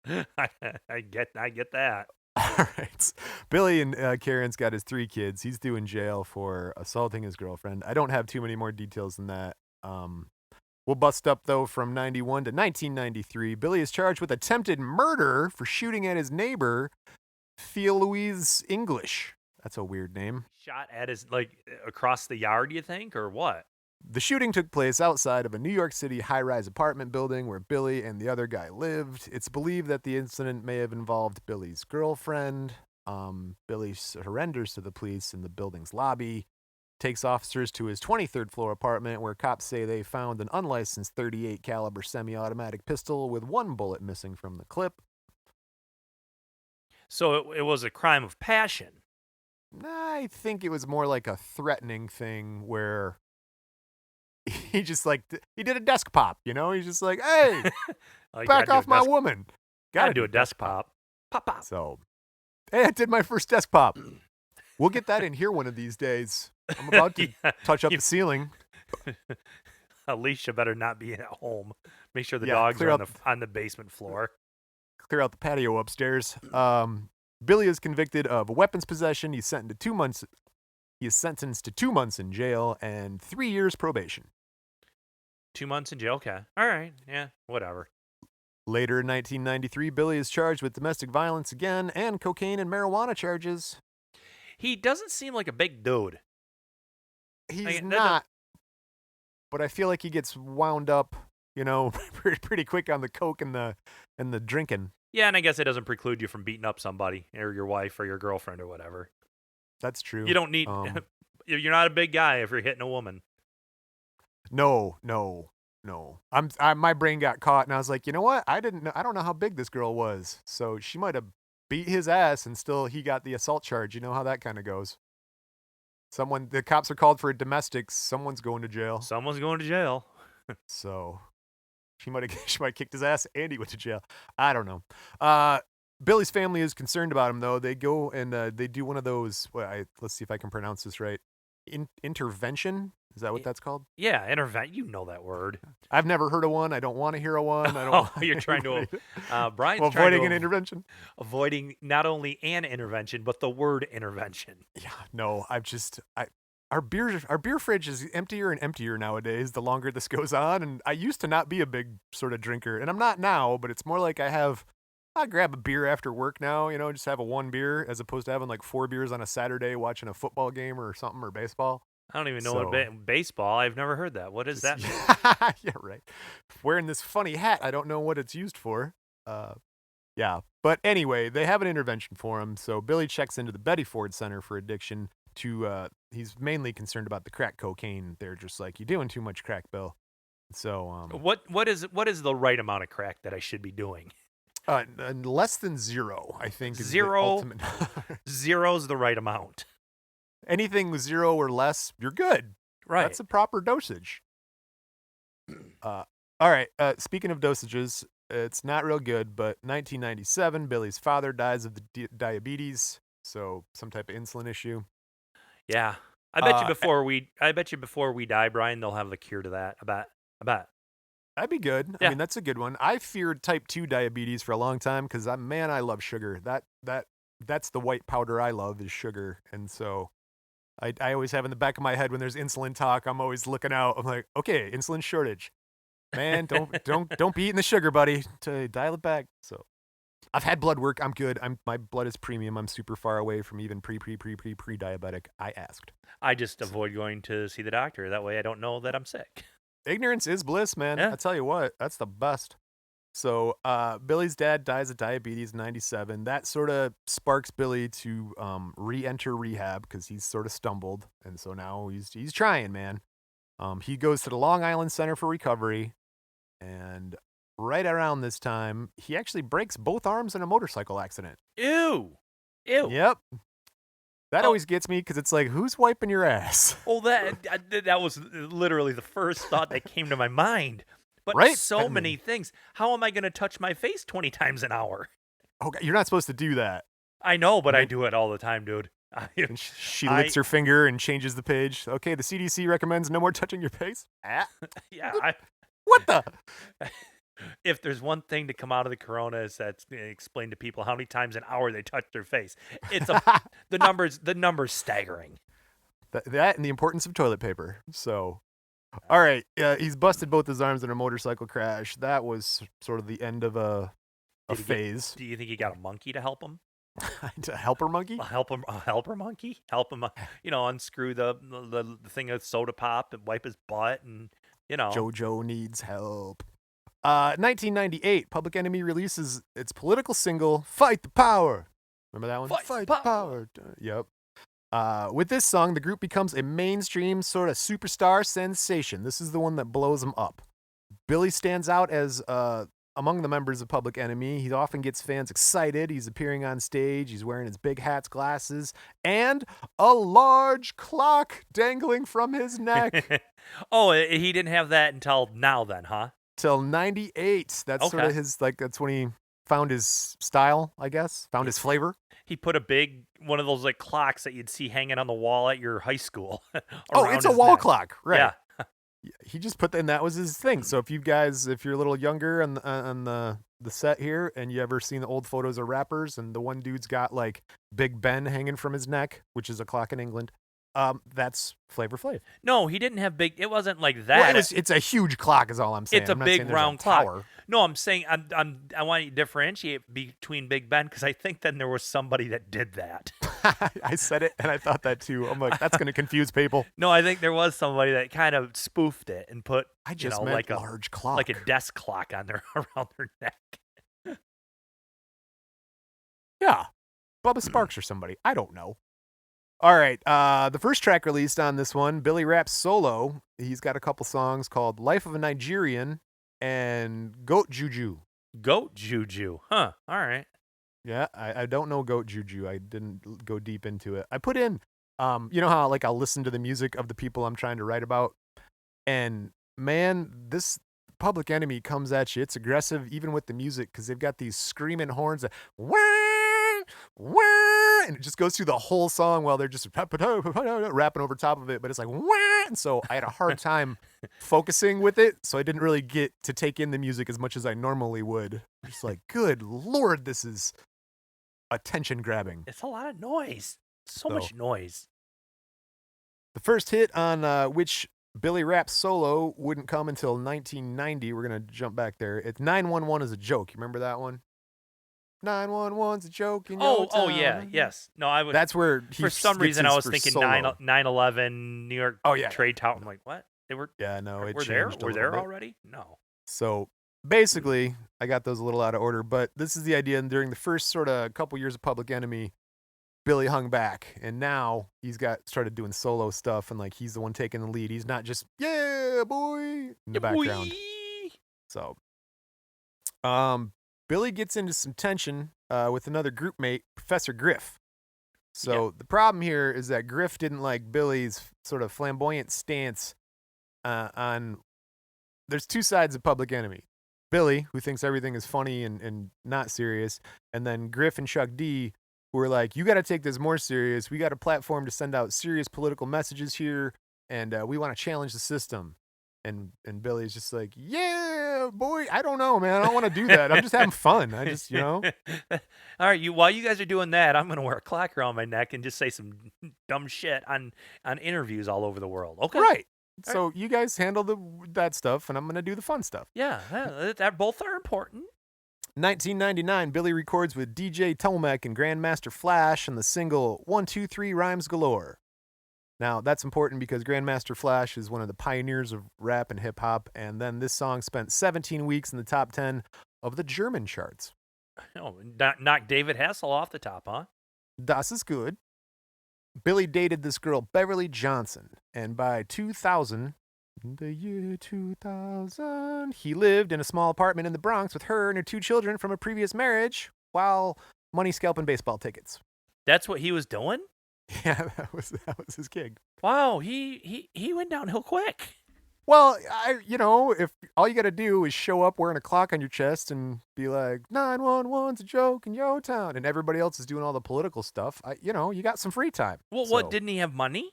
I get that.
All right. Billy and Karen's got his 3 kids. He's due in jail for assaulting his girlfriend. I don't have too many more details than that. We'll bust up, though, from 91 to 1993. Billy is charged with attempted murder for shooting at his neighbor, Louise English. That's a weird name.
Shot at his, across the yard, you think, or what?
The shooting took place outside of a New York City high-rise apartment building where Billy and the other guy lived. It's believed that the incident may have involved Billy's girlfriend. Billy surrenders to the police in the building's lobby, takes officers to his 23rd floor apartment where cops say they found an unlicensed .38 caliber semi-automatic pistol with 1 bullet missing from the clip.
So it was a crime of passion.
I think it was more like a threatening thing where he just he did a desk pop, He's just like, hey, back off my woman.
Gotta do a desk pop. Pop, pop.
So, hey, I did my first desk pop. We'll get that in here one of these days. I'm about to touch up the ceiling.
Alicia better not be at home. Make sure the dogs are on the basement floor.
Clear out the patio upstairs. Billy is convicted of weapons possession. He's sentenced to 2 months. He is sentenced to 2 months in jail and 3 years probation.
2 months in jail? Okay. All right. Yeah, whatever.
Later in 1993, Billy is charged with domestic violence again and cocaine and marijuana charges.
He doesn't seem like a big dude.
He's not, but I feel like he gets wound up, pretty quick on the coke and the drinking.
Yeah, and I guess it doesn't preclude you from beating up somebody or your wife or your girlfriend or whatever.
That's true.
You don't need. You're not a big guy if you're hitting a woman.
No. My brain got caught, and I was like, you know what? I don't know how big this girl was, so she might have beat his ass, and still he got the assault charge. You know how that kind of goes. The cops are called for a domestic. Someone's going to jail. So she might have kicked his ass, and he went to jail. I don't know. Billy's family is concerned about him, though. They go and they do one of those. Let's see if I can pronounce this right. intervention. Is that what that's called?
Yeah, intervent. You know that word.
I've never heard of one. I don't want to hear of one. I don't.
You're trying to. Brian's
well,
trying
avoiding
to
an intervention.
Avoiding not only an intervention, but the word intervention.
Yeah, no. Our beer fridge is emptier and emptier nowadays. The longer this goes on, and I used to not be a big sort of drinker, and I'm not now. But it's more like I grab a beer after work now. Just have a one beer as opposed to having like 4 beers on a Saturday watching a football game or something or baseball.
I don't even know what baseball. I've never heard that. What does that mean?
Yeah, right. Wearing this funny hat, I don't know what it's used for. Yeah. But anyway, they have an intervention for him. So Billy checks into the Betty Ford Center for Addiction he's mainly concerned about the crack cocaine. They're just like, you're doing too much crack, Bill. So
what is the right amount of crack that I should be doing?
Less than 0, I think.
Zero.
Is the ultimate.
0's the right amount.
Anything with 0 or less, you're good.
Right.
That's a proper dosage. All right. Speaking of dosages, it's not real good, but 1997, Billy's father dies of the diabetes, so some type of insulin issue.
Yeah. I bet you before we die, Brian, they'll have the cure to that. I bet.
That'd be good.
Yeah.
I mean, that's a good one. I feared type 2 diabetes for a long time because I love sugar. That's the white powder I love is sugar, and so I always have in the back of my head when there's insulin talk, I'm always looking out. I'm like, okay, insulin shortage. Man, don't be eating the sugar, buddy. To dial it back. So I've had blood work. I'm good. My blood is premium. I'm super far away from even pre-diabetic. I asked.
I just avoid going to see the doctor. That way I don't know that I'm sick.
Ignorance is bliss, man.
Yeah.
I tell you what, that's the best. So Billy's dad dies of diabetes in 97. That sort of sparks Billy to re-enter rehab because he's sort of stumbled. And so now he's trying, man. He goes to the Long Island Center for Recovery. And right around this time, he actually breaks both arms in a motorcycle accident.
Ew.
Yep. That always gets me because it's like, who's wiping your ass?
Well, that was literally the first thought that came to my mind. But
right?
many things. How am I going to touch my face 20 times an hour?
Oh, you're not supposed to do that.
I know, but I do it all the time, dude.
She licks her finger and changes the page. Okay, the CDC recommends no more touching your face.
Yeah.
What the?
If there's one thing to come out of the corona is that's explain to people how many times an hour they touch their face. It's the numbers staggering.
That and the importance of toilet paper. So, all right, he's busted both his arms in a motorcycle crash. That was sort of the end of a phase.
Do you think he got a monkey to help him?
A helper monkey?
A helper monkey? Help him, unscrew the thing of soda pop and wipe his butt and,
JoJo needs help. 1998, Public Enemy releases its political single, Fight the Power. Remember that one?
Fight the Power.
Yep. With this song, the group becomes a mainstream sort of superstar sensation. This is the one that blows them up. Billy stands out as among the members of Public Enemy. He often gets fans excited. He's appearing on stage. He's wearing his big hats, glasses, and a large clock dangling from his neck.
Oh, he didn't have that until now then, huh?
Till 98. That's sort of his, that's when he found his style, I guess. Found his flavor.
He put a big one of those like clocks that you'd see hanging on the wall at your high school.
Oh, it's a wall
neck.
clock, right?
Yeah.
He just put that, and that was his thing. So if you're a little younger on the set here, and you ever seen the old photos of rappers, and the one dude's got like Big Ben hanging from his neck, which is a clock in England, that's Flavor Flav.
No, he didn't have big. It wasn't like that.
Well, it's a huge clock, is all I'm saying.
It's a big round clock. No, I'm saying I want you to differentiate between Big Ben because I think then there was somebody that did that.
I said it, and I thought that too. I'm like, that's going to confuse people.
No, I think there was somebody that kind of spoofed it and put
meant
like a
large clock,
like a desk clock on around their neck.
Yeah, Bubba Sparks or somebody. I don't know. All right, the first track released on this one, Billy raps solo. He's got a couple songs called "Life of a Nigerian" and "Goat Juju."
Goat Juju, huh? All right.
Yeah, I don't know Goat Juju. I didn't go deep into it. I put in, you know how like I'll listen to the music of the people I'm trying to write about, and man, this Public Enemy comes at you. It's aggressive even with the music because they've got these screaming horns that, wah, wah, and it just goes through the whole song while they're just rapping over top of it. But it's like, wah, and so I had a hard time focusing with it. So I didn't really get to take in the music as much as I normally would. Just like, good Lord, this is attention grabbing.
It's a lot of noise. So much noise.
The first hit on which Billy raps solo wouldn't come until 1990. We're going to jump back there. It's 911 is a joke. You remember that one? 911's a joke in your town.
Oh, yeah, yes. No, I would.
That's where he
for some reason I was thinking
solo.
9/11 New York Trade Tower. I'm like, what? They were?
Yeah, no, it
were
changed.
Were there already? No.
So basically, I got those a little out of order, but this is the idea. And during the first sort of couple years of Public Enemy, Billy hung back, and now he's started doing solo stuff, and like he's the one taking the lead. He's not just yeah boy in the background. So, Billy gets into some tension with another group mate, Professor Griff. So the problem here is that Griff didn't like Billy's sort of flamboyant stance on. There's two sides of Public Enemy. Billy, who thinks everything is funny and not serious, and then Griff and Chuck D, who are like, you got to take this more serious. We got a platform to send out serious political messages here, and we want to challenge the system. And Billy's just like, yeah, boy, I don't know, man. I don't want to do that. I'm just having fun. I just,
All right, while you guys are doing that, I'm going to wear a clock around my neck and just say some dumb shit on interviews all over the world. Okay.
Right. So you guys handle that stuff, and I'm going to do the fun stuff.
Yeah, that both are important.
1999, Billy records with DJ Tomek and Grandmaster Flash on the single 1, 2, 3 Rhymes Galore. Now, that's important because Grandmaster Flash is one of the pioneers of rap and hip-hop, and then this song spent 17 weeks in the top 10 of the German charts.
Oh, knock David Hassel off the top, huh?
Das ist good. Billy dated this girl, Beverly Johnson, and by 2000, the year 2000, he lived in a small apartment in the Bronx with her and her 2 children from a previous marriage while money scalping baseball tickets.
That's what he was doing?
Yeah, that was his gig.
Wow, he went downhill quick.
Well, if all you got to do is show up wearing a clock on your chest and be like, 911's a joke in your town, and everybody else is doing all the political stuff, you got some free time.
Well, what, didn't he have money?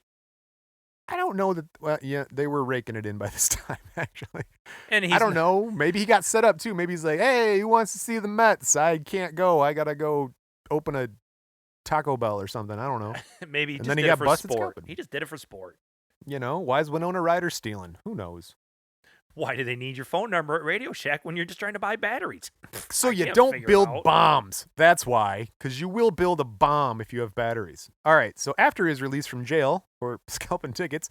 I don't know that. Well, yeah, they were raking it in by this time, actually.
And
I don't know. Maybe he got set up too. Maybe he's like, hey, who wants to see the Mets? I can't go. I got to go open a Taco Bell or something. I don't know.
Maybe he
and
just
then
did
he got
it for
busted
sport.
scalping.
He just did it for sport.
Why is Winona Ryder stealing? Who knows?
Why do they need your phone number at Radio Shack when you're just trying to buy batteries?
So you don't build bombs. That's why. Because you will build a bomb if you have batteries. All right. So after his release from jail for scalping tickets,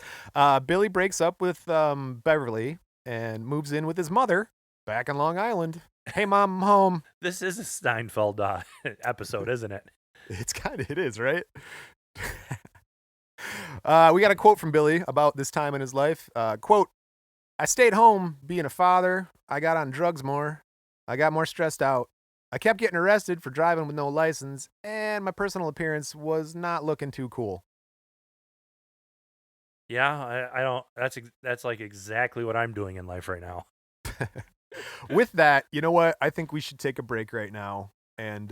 Billy breaks up with Beverly and moves in with his mother back in Long Island. Hey, Mom, I'm home.
This is a Steinfeld episode, isn't it?
It is, right? We got a quote from Billy about this time in his life. Quote, I stayed home being a father. I got on drugs more. I got more stressed out. I kept getting arrested for driving with no license, and my personal appearance was not looking too cool.
Yeah, I don't. That's like exactly what I'm doing in life right now.
With that, you know what? I think we should take a break right now, and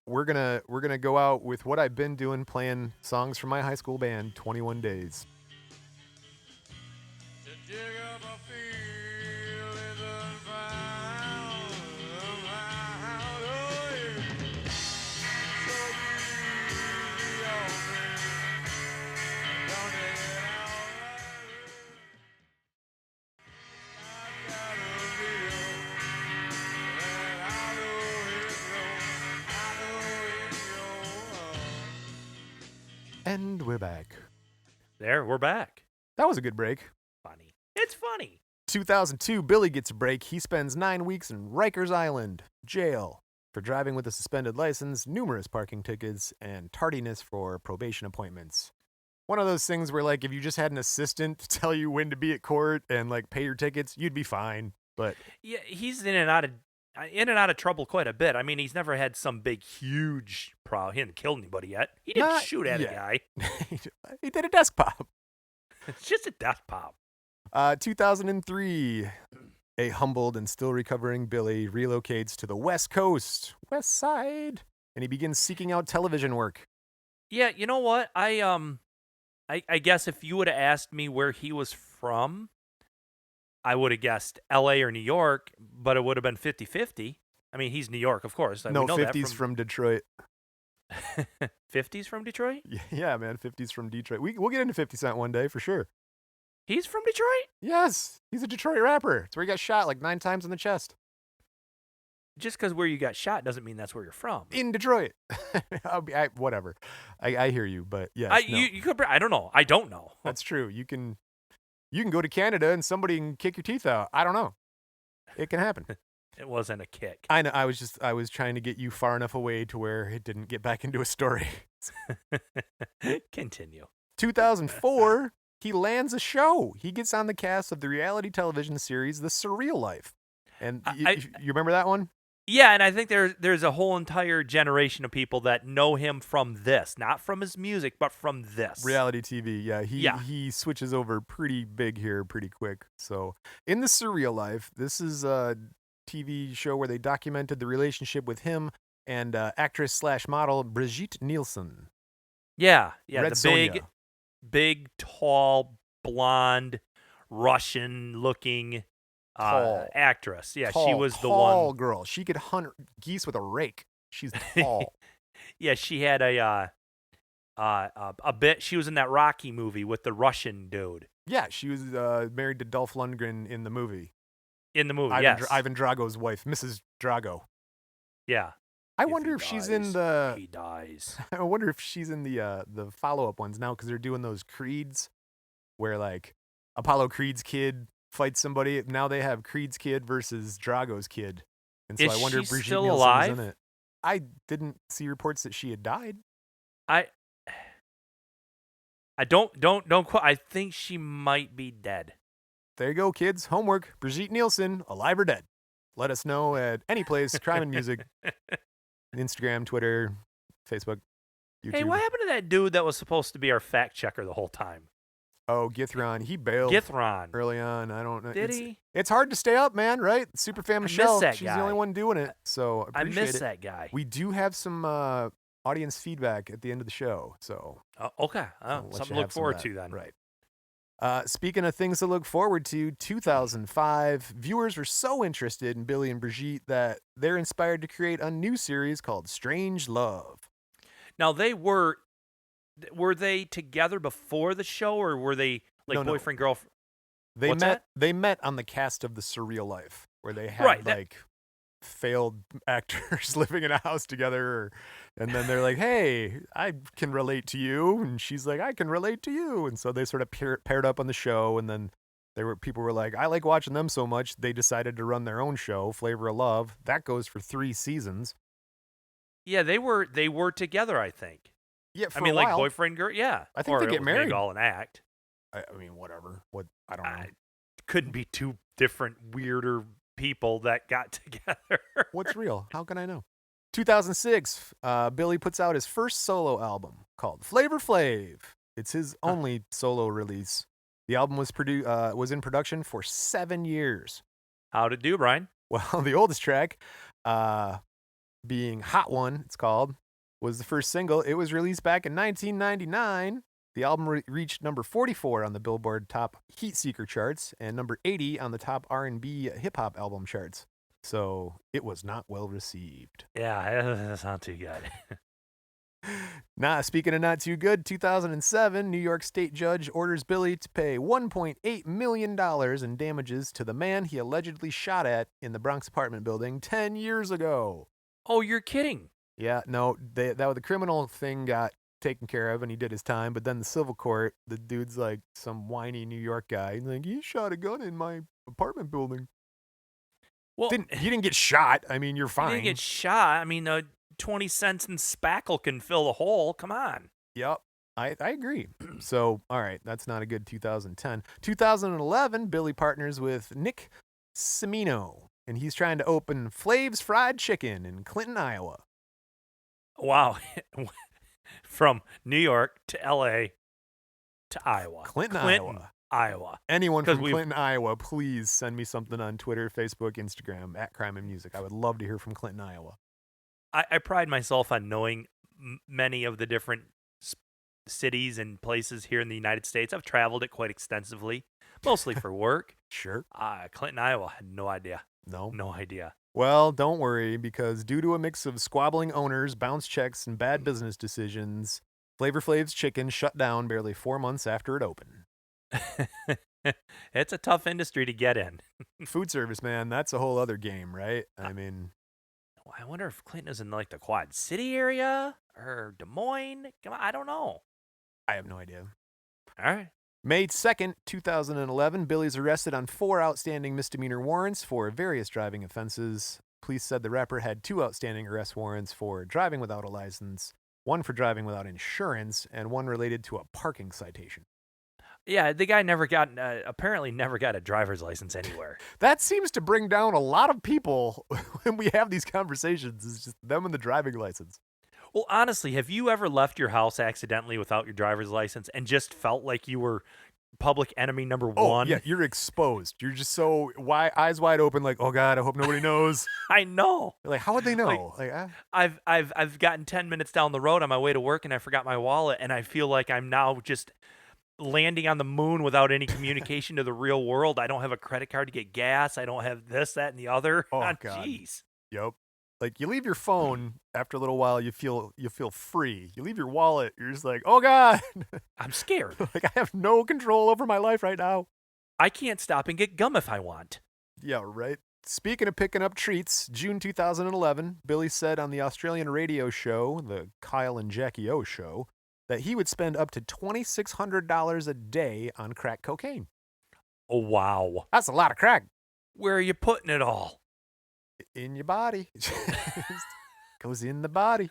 we're gonna go out with what I've been doing, playing songs from my high school band, 21 Days. And we're back.
We're back.
That was a good break.
Funny. It's funny.
2002, Billy gets a break. He spends 9 weeks in Rikers Island jail for driving with a suspended license, numerous parking tickets, and tardiness for probation appointments. One of those things where, like, if you just had an assistant to tell you when to be at court and, like, pay your tickets, you'd be fine. But
yeah, he's in and out of trouble quite a bit. I mean, he's never had some big, huge problem. He hasn't killed anybody yet. He didn't shoot at a guy.
He did a desk pop.
It's just a desk pop.
2003, a humbled and still recovering Billy relocates to the West Coast, West Side, and he begins seeking out television work.
Yeah, you know what? I guess if you would have asked me where he was from, I would have guessed L.A. or New York, but it would have been 50-50. I mean, he's New York, of course.
No,
we know
50s from Detroit.
50s from Detroit?
Yeah, man, 50s from Detroit. We'll get into 50 Cent one day for sure.
He's from Detroit?
Yes, he's a Detroit rapper. It's where he got shot like 9 times in the chest.
Just because where you got shot doesn't mean that's where you're from.
In Detroit. Whatever. I hear you, but yes.
You could. I don't know. I don't know.
That's true. You can go to Canada and somebody can kick your teeth out. I don't know. It can happen.
It wasn't a kick.
I know. I was trying to get you far enough away to where it didn't get back into a story.
Continue.
2004, he lands a show. He gets on the cast of the reality television series The Surreal Life. And you remember that one?
Yeah, and I think there's a whole entire generation of people that know him from this, not from his music, but from this.
Reality TV, yeah. He switches over pretty big here pretty quick. So, in The Surreal Life, this is a TV show where they documented the relationship with him and actress/model Brigitte Nielsen.
Yeah,
Red
the
Sonja.
big, tall, blonde, Russian-looking actress. Yeah, she was the one.
Tall girl. She could hunt geese with a rake. She's tall.
Yeah, she had a bit. She was in that Rocky movie with the Russian dude.
Yeah, she was married to Dolph Lundgren in the movie.
Yes.
Ivan Drago's wife, Mrs. Drago.
Yeah.
I wonder if she's in the.
He dies.
I wonder if she's in the follow-up ones now because they're doing those creeds where like Apollo Creed's kid fights somebody. Now they have Creed's kid versus Drago's kid, and so I wonder if Brigitte
still
Nielsen
alive?
is in it. I didn't see reports that she had died.
I don't quote. I think she might be dead.
There you go, kids. Homework. Brigitte Nielsen, alive or dead? Let us know at any place. Crime and Music. Instagram, Twitter, Facebook, YouTube.
Hey, what happened to that dude that was supposed to be our fact checker the whole time?
Oh, Githron. He bailed early on. I don't know.
Did he?
It's hard to stay up, man, right? Superfan Michelle, she's the only one doing it. So
I miss that guy.
We do have some audience feedback at the end of the show. So
okay. Something to look forward to then.
Right. Speaking of things to look forward to, 2005, viewers were so interested in Billy and Brigitte that they're inspired to create a new series called Strange Love.
Now, were they together before the show, or were they like boyfriend, girlfriend?
They met on the cast of The Surreal Life, where they had failed actors living in a house together, and then they're like, hey, I can relate to you, and she's like, I can relate to you, and so they sort of paired up on the show, and then people were like, I like watching them so much, they decided to run their own show, Flavor of Love. That goes for 3 seasons.
Yeah, they were together, I think.
Yeah, for
I mean,
a while.
like boyfriend, girl. Yeah,
I think they get married.
Maybe all an act.
I mean, whatever. What I don't know.
Couldn't be 2 different weirder people that got together.
What's real? How can I know? 2006, Billy puts out his first solo album called Flavor Flav. It's his only solo release. The album was in production for 7 years.
How'd it do, Brian?
Well, the oldest track, being Hot One, it's called, was the first single. It was released back in 1999. The album reached number 44 on the Billboard Top Heat Seeker charts and number 80 on the top R&B hip-hop album charts. So it was not well received.
Yeah, that's not too good.
Speaking of not too good, 2007, New York State judge orders Billy to pay $1.8 million in damages to the man he allegedly shot at in the Bronx apartment building 10 years ago.
Oh, you're kidding.
Yeah, no, the criminal thing got taken care of and he did his time, but then the civil court, the dude's like some whiny New York guy. He's like, you shot a gun in my apartment building.
Well,
you didn't get shot. I mean, you're fine.
You didn't get shot. I mean, 20 cents in spackle can fill the hole. Come on.
Yep. I agree. So, all right, that's not a good 2010. 2011, Billy partners with Nick Cimino, and he's trying to open Flav's Fried Chicken in Clinton, Iowa.
Wow. From New York to L.A. to Iowa.
Clinton, Iowa. Anyone from Clinton, Iowa, please send me something on Twitter, Facebook, Instagram, @Crime and Music. I would love to hear from Clinton, Iowa.
I pride myself on knowing many of the different cities and places here in the United States. I've traveled it quite extensively, mostly for work.
Sure.
Clinton, Iowa, had no idea.
No.
No idea.
Well, don't worry, because due to a mix of squabbling owners, bounce checks, and bad business decisions, Flavor Flav's Chicken shut down barely 4 months after it opened.
It's a tough industry to get in.
Food service, man, that's a whole other game, right? I mean,
I wonder if Clinton is in like the Quad City area or Des Moines. Come on, I don't know.
I have no idea.
All right.
May 2nd, 2011, Billy's arrested on 4 outstanding misdemeanor warrants for various driving offenses. Police said the rapper had 2 outstanding arrest warrants for driving without a license, 1 for driving without insurance, and 1 related to a parking citation.
Yeah, the guy apparently never got a driver's license anywhere.
That seems to bring down a lot of people when we have these conversations. It's just them and the driving license.
Well, honestly, have you ever left your house accidentally without your driver's license and just felt like you were public enemy number one?
Yeah, you're exposed. You're just so eyes wide open, like, oh God, I hope nobody knows.
I know.
You're like, how would they know?
I've gotten 10 minutes down the road on my way to work and I forgot my wallet, and I feel like I'm now just landing on the moon without any communication to the real world. I don't have a credit card to get gas. I don't have this, that, and the other.
Oh God.
Jeez.
Yep. Like, you leave your phone, after a little while, you feel free. You leave your wallet, you're just like, oh God.
I'm scared.
Like, I have no control over my life right now.
I can't stop and get gum if I want.
Yeah, right. Speaking of picking up treats, June 2011, Billy said on the Australian radio show, the Kyle and Jackie O show, that he would spend up to $2,600 a day on crack cocaine.
Oh, wow.
That's a lot of crack.
Where are you putting it all?
In your body. Goes in the body.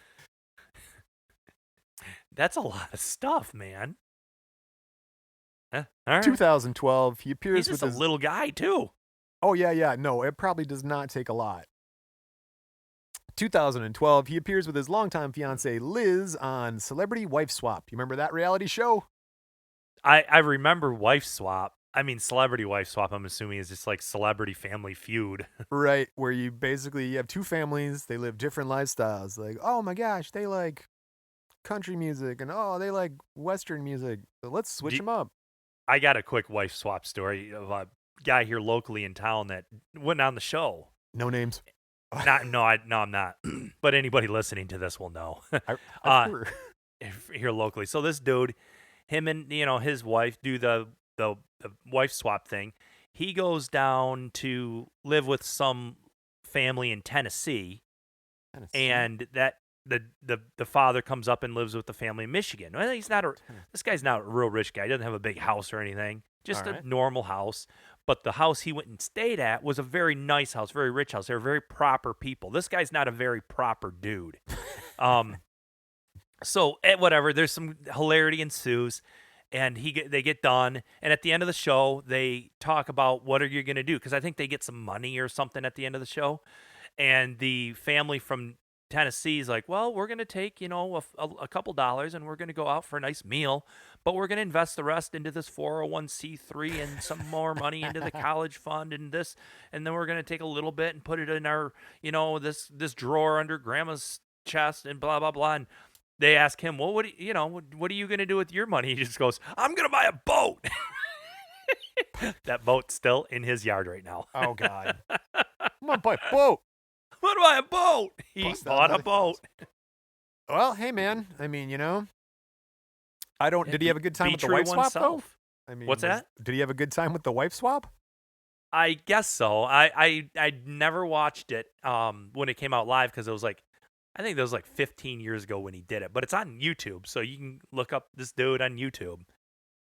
That's a lot of stuff, man. All right.
2012, he appears
He's
with
a little guy, too.
Oh, yeah. No, it probably does not take a lot. 2012, he appears with his longtime fiancée, Liz, on Celebrity Wife Swap. You remember that reality show?
I remember Wife Swap. I mean, Celebrity Wife Swap, I'm assuming, is just like Celebrity Family Feud.
Right, where you have 2 families, they live different lifestyles. Like, oh my gosh, they like country music, and oh, they like Western music. So let's switch them up.
I got a quick wife swap story of a guy here locally in town that went on the show.
No names.
I'm not. But anybody listening to this will know. Here locally. So this dude, him and his wife do the wife swap thing. He goes down to live with some family in Tennessee. And that the father comes up and lives with the family in Michigan. Well, this guy's not a real rich guy. He doesn't have a big house or anything. Just a normal house. But the house he went and stayed at was a very nice house, very rich house. They were very proper people. This guy's not a very proper dude. So whatever, there's some hilarity ensues, and they get done. And at the end of the show, they talk about what are you going to do? Because I think they get some money or something at the end of the show. And the family from Tennessee is like, well, we're going to take, a couple dollars and we're going to go out for a nice meal, but we're going to invest the rest into this 401c3 and some more money into the college fund and this, and then we're going to take a little bit and put it in our, this drawer under grandma's chest and blah, blah, blah. And they ask him, well, what are you going to do with your money? He just goes, I'm going to buy a boat. That boat's still in his yard right now.
Oh, God. I'm going to buy a boat.
What do I a boat? He bought a boat.
Well, hey man. I mean, did he have a good time with the wife swap though? I mean,
what's that?
Did he have a good time with the wife swap?
I guess so. I never watched it when it came out live because it was like, I think that was like 15 years ago when he did it, but it's on YouTube, so you can look up this dude on YouTube.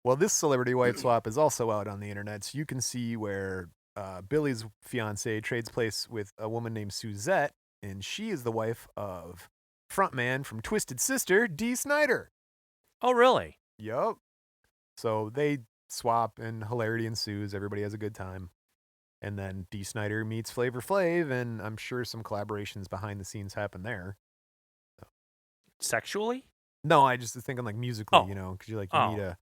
Well, this Celebrity Wife Swap is also out on the internet, so you can see where Billy's fiance trades place with a woman named Suzette, and she is the wife of frontman from Twisted Sister, Dee Snider.
Oh, really?
Yup. So they swap, and hilarity ensues. Everybody has a good time. And then Dee Snider meets Flavor Flav, and I'm sure some collaborations behind the scenes happen there. So.
Sexually?
No, I just was thinking like musically, because you meet a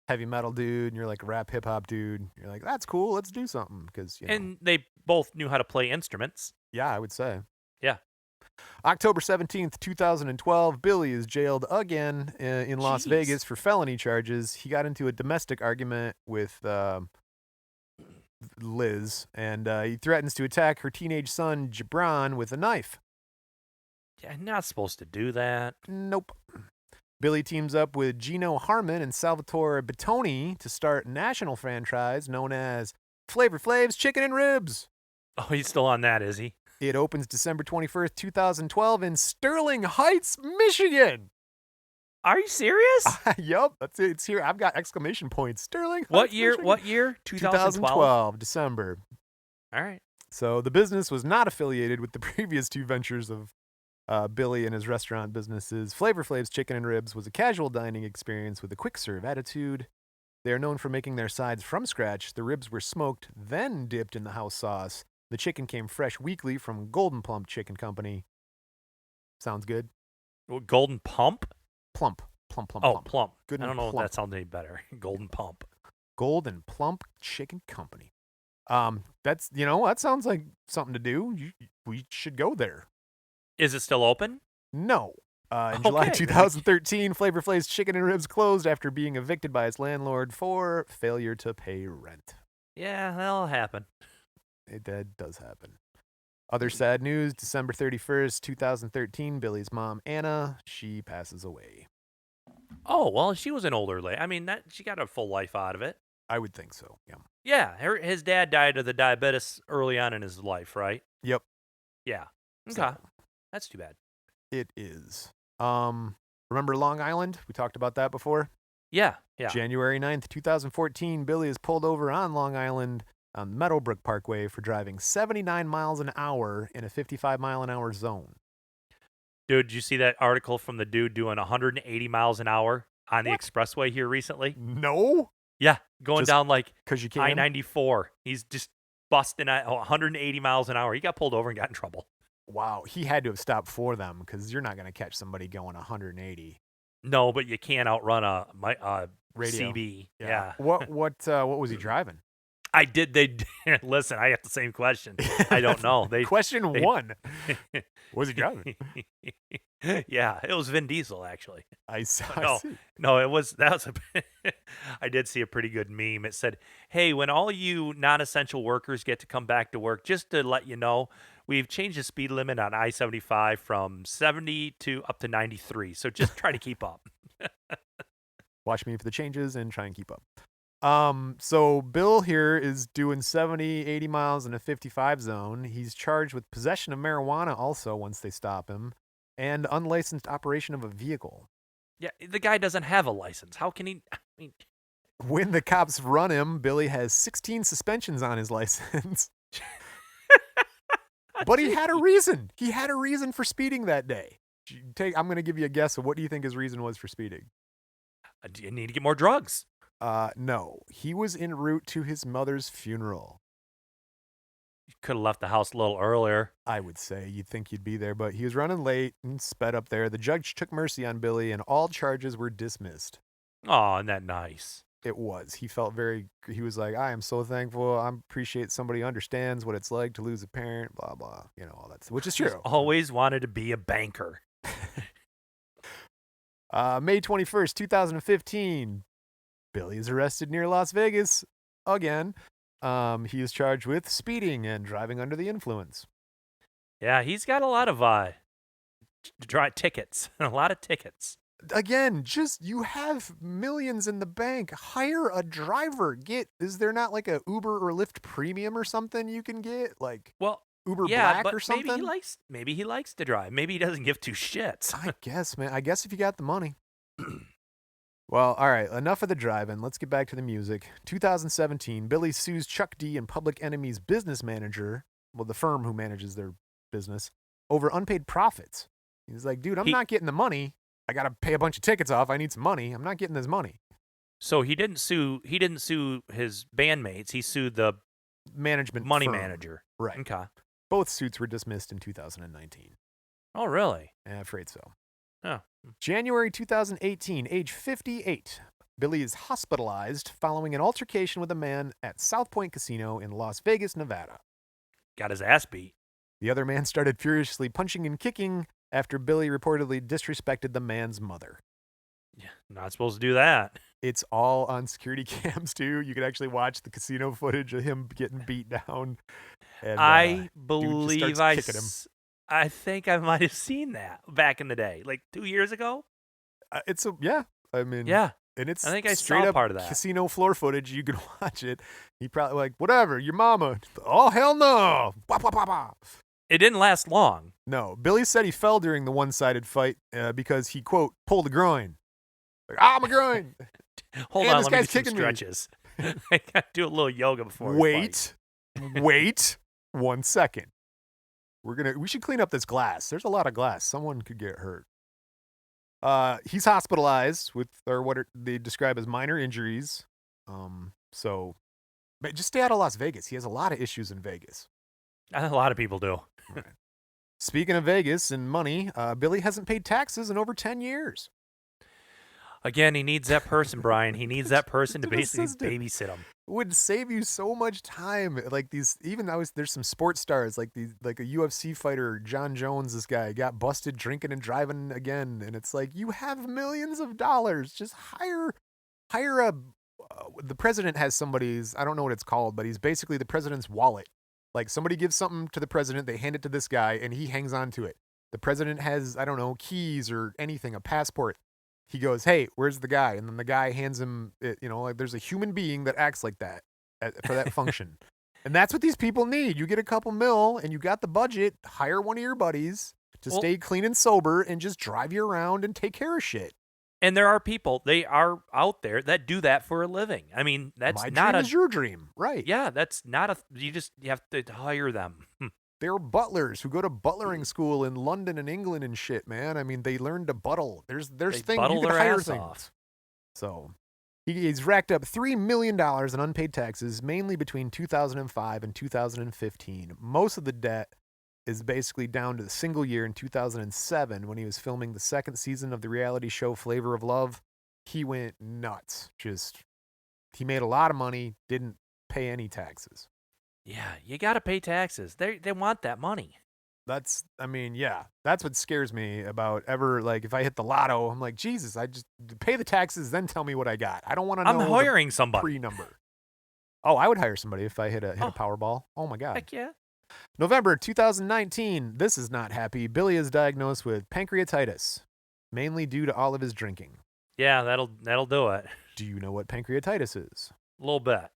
heavy metal dude and you're like a rap hip hop dude. You're like, that's cool. Let's do something. And
they both knew how to play instruments.
Yeah, I would say.
Yeah.
October 17th, 2012, Billy is jailed again in Las Vegas for felony charges. He got into a domestic argument with Liz, and he threatens to attack her teenage son, Gibran, with a knife.
Yeah, not supposed to do that.
Nope. Billy teams up with Gino Harmon and Salvatore Bettoni to start a national franchise known as Flavor Flav's Chicken and Ribs.
Oh, he's still on that, is he?
It opens December 21st, 2012 in Sterling Heights, Michigan.
Are you serious?
Yup, that's it. It's here. I've got exclamation points. Sterling Heights,
What year?
Michigan.
What year?
2012, December.
All right.
So the business was not affiliated with the previous two ventures of Billy and his restaurant businesses. Flavor Flav's Chicken and Ribs was a casual dining experience with a quick serve attitude. They are known for making their sides from scratch. The ribs were smoked, then dipped in the house sauce. The chicken came fresh weekly from Golden Plump Chicken Company. Sounds good?
Golden Pump?
Plump. Plump.
Oh, plump.
Good.
I don't know
plump.
if that sounds any better. Golden Pump.
Golden Plump Chicken Company. That's, that sounds like something to do. We should go there.
Is it still open?
No. In July 2013, Flavor Flav's Chicken and Ribs closed after being evicted by its landlord for failure to pay rent.
Yeah, that'll happen.
That does happen. Other sad news, December 31st, 2013, Billy's mom, Anna, she passes away.
Oh, well, she was an older lady. I mean, she got a full life out of it.
I would think so, yeah.
Yeah, his dad died of the diabetes early on in his life, right?
Yep.
Yeah. Okay.
So,
that's too bad.
It is. Remember Long Island? We talked about that before?
Yeah.
January 9th, 2014, Billy is pulled over on Long Island on Meadowbrook Parkway for driving 79 miles an hour in a 55-mile-an-hour zone.
Dude, did you see that article from the dude doing 180 miles an hour on the expressway here recently?
No.
Yeah, going down like
because you can.
I-94. He's just busting at 180 miles an hour. He got pulled over and got in trouble.
Wow, he had to have stopped for them because you're not going to catch somebody going 180.
No, but you can't outrun a
radio.
CB.
Yeah. What was he driving?
Listen, I got the same question. I don't know.
Question one. What was he driving?
Yeah, it was Vin Diesel actually.
I see.
No, I did see a pretty good meme. It said, "Hey, when all you non-essential workers get to come back to work, just to let you know, we've changed the speed limit on I-75 from 70 to up to 93. So just try to keep up."
Watch me for the changes and try and keep up. So Bill here is doing 70, 80 miles in a 55 zone. He's charged with possession of marijuana also once they stop him, and unlicensed operation of a vehicle.
Yeah, the guy doesn't have a license. How can he? I mean,
when the cops run him, Billy has 16 suspensions on his license. But he had a reason. He had a reason for speeding that day. I'm going to give you a guess of what do you think his reason was for speeding?
Do you need to get more drugs?
No. He was en route to his mother's funeral.
You could have left the house a little earlier.
I would say. You'd think you'd be there, but he was running late and sped up there. The judge took mercy on Billy, and all charges were dismissed.
Oh, isn't that nice?
It was. He was like, I am so thankful. I appreciate somebody understands what it's like to lose a parent, blah, blah, all that stuff, which is true.
He's always wanted to be a banker.
May 21st, 2015, Billy is arrested near Las Vegas again. He is charged with speeding and driving under the influence.
Yeah, he's got a lot of tickets. A lot of tickets.
Again, you have millions in the bank. Hire a driver. Is there not like a Uber or Lyft Premium or something you can get? Like, Uber Black or something?
Maybe he likes to drive. Maybe he doesn't give two shits.
I guess, man. I guess if you got the money. Well, all right. Enough of the driving. Let's get back to the music. 2017, Billy sues Chuck D and Public Enemy's business manager, the firm who manages their business, over unpaid profits. He's like, dude, I'm not getting the money. I got to pay a bunch of tickets off. I need some money. I'm not getting this money.
So he didn't sue his bandmates. He sued the
management
money
firm.
manager.
Right.
Okay.
Both suits were dismissed in 2019.
Oh, really?
I'm afraid so.
Oh.
January 2018, age 58. Billy is hospitalized following an altercation with a man at South Point Casino in Las Vegas, Nevada.
Got his ass beat.
The other man started furiously punching and kicking after Billy reportedly disrespected the man's mother.
Yeah, not supposed to do that.
It's all on security cams, too. You can actually watch the casino footage of him getting beat down. And
I
dude just
believe
starts kicking him.
I think I might have seen that back in the day, like 2 years ago.
Yeah. And it's
I think I
straight
saw
up
part of that.
casino floor footage. You can watch it. He probably like, whatever, your mama. Oh, hell no. Bah, bah, bah, bah.
It didn't last long.
No. Billy said he fell during the one-sided fight because he, quote, pulled a groin. Like, my groin.
Hold on, let me do some stretches. I got to do a little yoga before
Wait 1 second. We should clean up this glass. There's a lot of glass. Someone could get hurt. He's hospitalized with what they describe as minor injuries. But just stay out of Las Vegas. He has a lot of issues in Vegas.
A lot of people do.
Right. Speaking of Vegas and money, Billy hasn't paid taxes in over 10 years.
Again, he needs that person, Brian. He needs that person to basically babysit him.
Would save you so much time. Like these, even there's some sports stars like a UFC fighter, John Jones. This guy got busted drinking and driving again, and it's like you have millions of dollars. Just hire a. The president has somebody's. I don't know what it's called, but he's basically the president's wallet. Like somebody gives something to the president, they hand it to this guy, and he hangs on to it. The president has, I don't know, keys or anything, a passport. He goes, hey, where's the guy? And then the guy hands him, like there's a human being that acts like that for that function. And that's what these people need. You get a couple mil and you got the budget, hire one of your buddies to stay clean and sober and just drive you around and take care of shit.
And there are people, they are out there that do that for a living. I mean, that's
My
not
dream is your dream, right?
Yeah, that's not you have to hire them.
They're butlers who go to butlering school in London and England and shit, man. I mean, they learn to buttle. There's things you can hire things. Off. So he's racked up $3 million in unpaid taxes, mainly between 2005 and 2015. Most of the debt is basically down to the single year in 2007 when he was filming the second season of the reality show Flavor of Love. He went nuts. He made a lot of money, didn't pay any taxes.
Yeah, you got to pay taxes. They want that money.
That's what scares me about if I hit the lotto, I'm like, Jesus, I just pay the taxes, then tell me what I got. I don't want to know.
I'm hiring somebody.
Pre-number. Oh, I would hire somebody if I hit a Powerball. Oh my God.
Heck yeah.
November 2019. This is not happy. Billy is diagnosed with pancreatitis, mainly due to all of his drinking.
Yeah, that'll do it.
Do you know what pancreatitis is?
A little bit.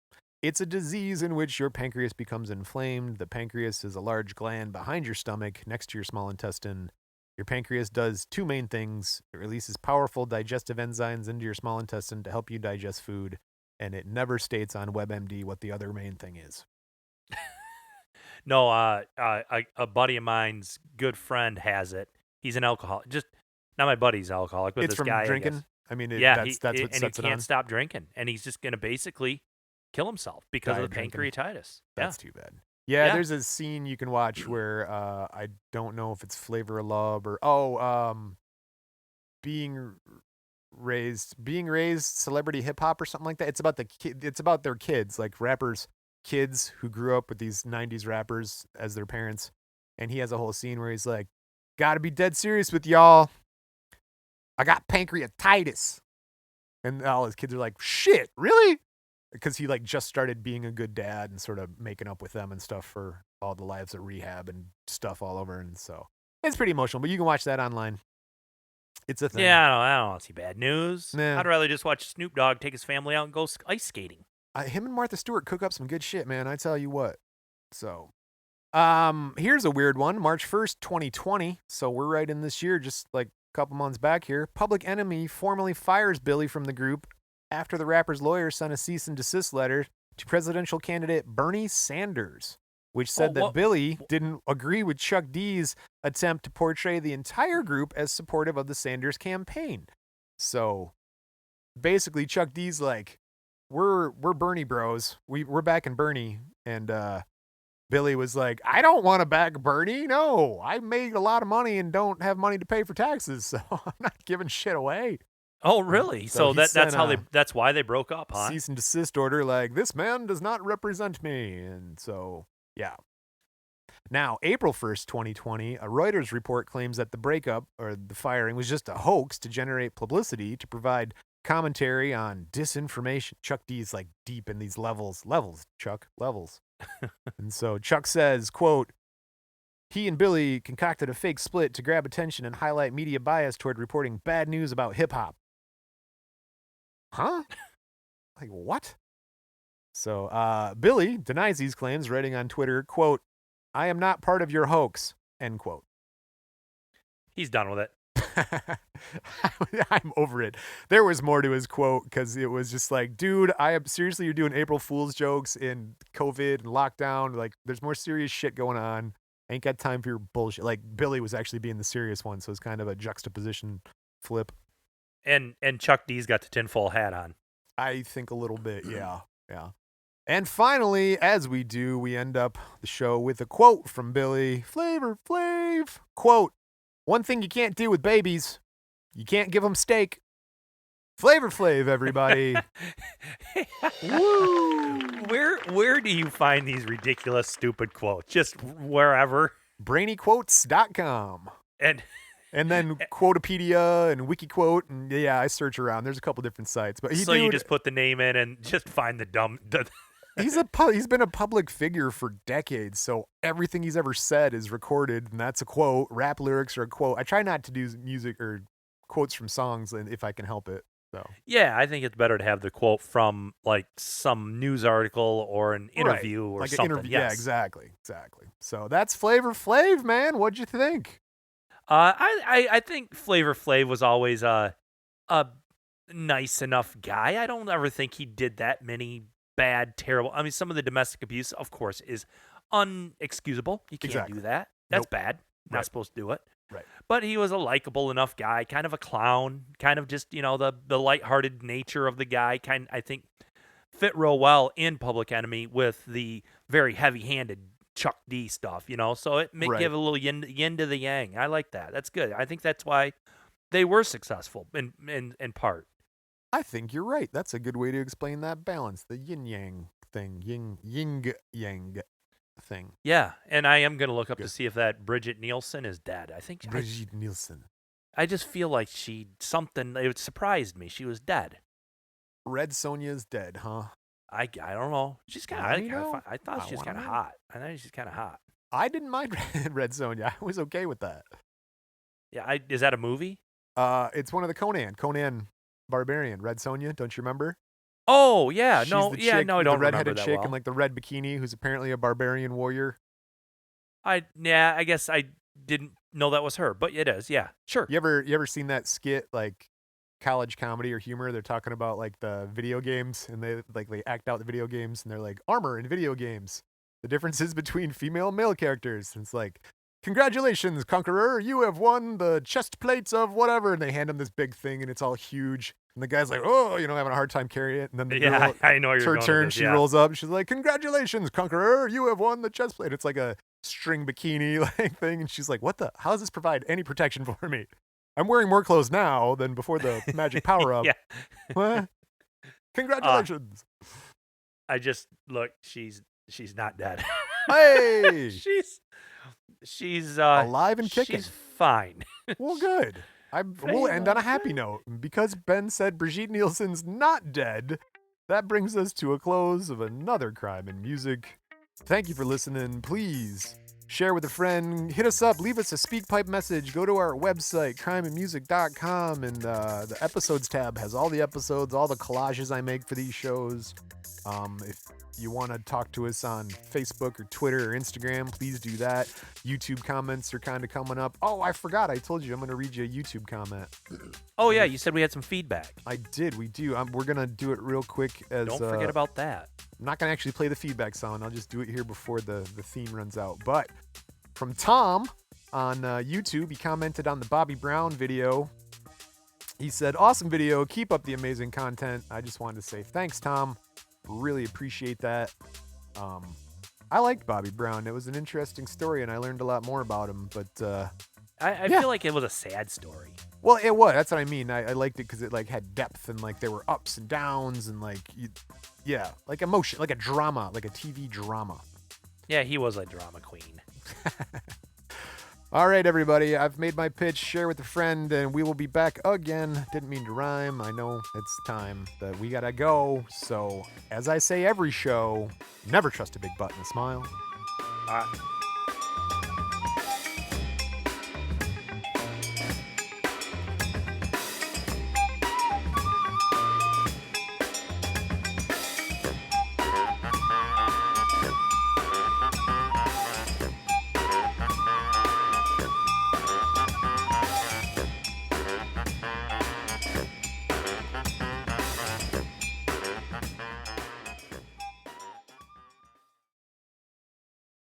It's a disease in which your pancreas becomes inflamed. The pancreas is a large gland behind your stomach next to your small intestine. Your pancreas does two main things. It releases powerful digestive enzymes into your small intestine to help you digest food, and it never states on WebMD what the other main thing is.
No, a buddy of mine's good friend has it. He's an alcoholic. Just not my buddy's alcoholic, but
it's
this
from
guy.
drinking.
I mean,
that's what
and
sets
he
it
can't
on.
stop drinking, and he's just gonna basically kill himself because of the pancreatitis.
That's too bad. Yeah, there's a scene you can watch where I don't know if it's Flavor of Love or being raised celebrity hip hop or something like that. It's about it's about their kids, like rappers, kids who grew up with these 90s rappers as their parents. And he has a whole scene where he's like, "Gotta be dead serious with y'all. I got pancreatitis." And all his kids are like, "Shit, really?" Because he just started being a good dad and sort of making up with them and stuff for all the lives at rehab and stuff all over. And so it's pretty emotional, but you can watch that online. It's a thing.
Yeah, I don't want to see bad news.
Nah.
I'd rather just watch Snoop Dogg take his family out and go ice skating.
Him and Martha Stewart cook up some good shit, man. I tell you what. So, here's a weird one. March 1st, 2020. So we're right in this year, just like a couple months back here. Public Enemy formally fires Billy from the group after the rapper's lawyer sent a cease and desist letter to presidential candidate Bernie Sanders, which said that Billy didn't agree with Chuck D's attempt to portray the entire group as supportive of the Sanders campaign. So basically Chuck D's like, we're Bernie bros. We're backing Bernie. And Billy was like, I don't want to back Bernie. No, I made a lot of money and don't have money to pay for taxes, so I'm not giving shit away.
Oh, really? So that's why they broke up, huh?
Cease and desist order, like, this man does not represent me. And so, yeah. Now, April 1st, 2020, a Reuters report claims that the breakup or the firing was just a hoax to generate publicity to provide commentary on disinformation. Chuck D is like deep in these levels, Chuck, levels. And so Chuck says, quote, he and Billy concocted a fake split to grab attention and highlight media bias toward reporting bad news about hip hop. Huh? Like, what? So Billy denies these claims, writing on Twitter, quote, I am not part of your hoax, end quote.
He's done with it.
I'm over it. There was more to his quote because it was just like, dude, seriously, you're doing April Fool's jokes in COVID and lockdown. Like, there's more serious shit going on. Ain't got time for your bullshit. Like, Billy was actually being the serious one, so it's kind of a juxtaposition flip.
And Chuck D's got the tinfoil hat on.
I think a little bit, yeah. And finally, as we do, we end up the show with a quote from Billy. Flavor Flav. Quote, one thing you can't do with babies, you can't give them steak. Flavor Flav, everybody.
Woo! Where do you find these ridiculous, stupid quotes? Just wherever?
Brainyquotes.com. And then Quotepedia and WikiQuote, and yeah, I search around. There's a couple different sites, but
you just put the name in and just find the dumb.
He's been a public figure for decades, so everything he's ever said is recorded, and that's a quote. Rap lyrics are a quote. I try not to do music or quotes from songs, if I can help it. So
yeah, I think it's better to have the quote from like some news article or an interview or
like
something.
An interview. Yes. Yeah, exactly. So that's Flavor Flav, man. What'd you think?
I think Flavor Flav was always a nice enough guy. I don't ever think he did that many bad, terrible. I mean, some of the domestic abuse, of course, is unexcusable. You can't do that. That's bad. Not supposed to do it.
Right.
But he was a likable enough guy, kind of a clown, kind of just, the lighthearted nature of the guy, I think fit real well in Public Enemy with the very heavy-handed Chuck D stuff, so it may give a little yin to the yang. I like that. That's good. I think that's why they were successful in part.
I think you're right. That's a good way to explain that balance, the yin yang thing, yin yang thing.
Yeah, and I am going to look up to see if that Bridget Nielsen is dead. I think
Bridget Nielsen.
I just feel like it surprised me. She was dead.
Red Sonja's dead, huh?
I don't know. She's kind of. I thought she was kind of hot. I think she's kind of hot.
I didn't mind Red Sonja. I was okay with that.
Yeah. Is that a movie?
It's one of the Conan Barbarian. Red Sonja. Don't you remember?
Oh yeah.
She's
no.
The
yeah.
chick,
No. I don't remember
redheaded
that
chick
well.
in like the red bikini, who's apparently a barbarian warrior.
I guess I didn't know that was her, but it is. Yeah. Sure.
You ever seen that skit like college comedy or humor? They're talking about like the video games, and they act out the video games, and they're like, armor in video games, the differences between female and male characters. And it's like, congratulations, conqueror, you have won the chest plates of whatever, and they hand him this big thing, and it's all huge, and the guy's like, oh, having a hard time carrying it. And then the girl,
I know you're
her turn, she rolls up, she's like, congratulations, conqueror, you have won the chest plate. It's like a string bikini like thing, and she's like, how does this provide any protection for me? I'm wearing more clothes now than before the magic power-up.
Yeah.
What? Congratulations.
I just, look, she's not dead.
Hey!
she's
alive and kicking.
She's fine.
Well, good. We'll end on a happy note. Because Ben said Brigitte Nielsen's not dead, that brings us to a close of another Crime in Music. Thank you for listening. Please share with a friend, hit us up, leave us a SpeakPipe message, go to our website, crimeandmusic.com, and the episodes tab has all the episodes, all the collages I make for these shows. If you want to talk to us on Facebook or Twitter or Instagram, please do that. YouTube comments are kind of coming up. Oh, I forgot. I told you I'm going to read you a YouTube comment.
Oh, yeah. You said we had some feedback.
I did. We do. We're going to do it real quick.
Don't forget about that.
I'm not going to actually play the feedback song. I'll just do it here before the theme runs out. But from Tom on YouTube, he commented on the Bobby Brown video. He said, awesome video. Keep up the amazing content. I just wanted to say thanks, Tom. Really appreciate that. I liked Bobby Brown. It was an interesting story, and I learned a lot more about him. But
I feel like it was a sad story.
Well, it was. That's what I mean. I liked it because it had depth, and there were ups and downs, and emotion, like a drama, like a TV drama.
Yeah, he was a drama queen.
All right, everybody. I've made my pitch. Share with a friend, and we will be back again. Didn't mean to rhyme. I know it's time that we gotta go. So, as I say every show, never trust a big butt and a smile.
Bye.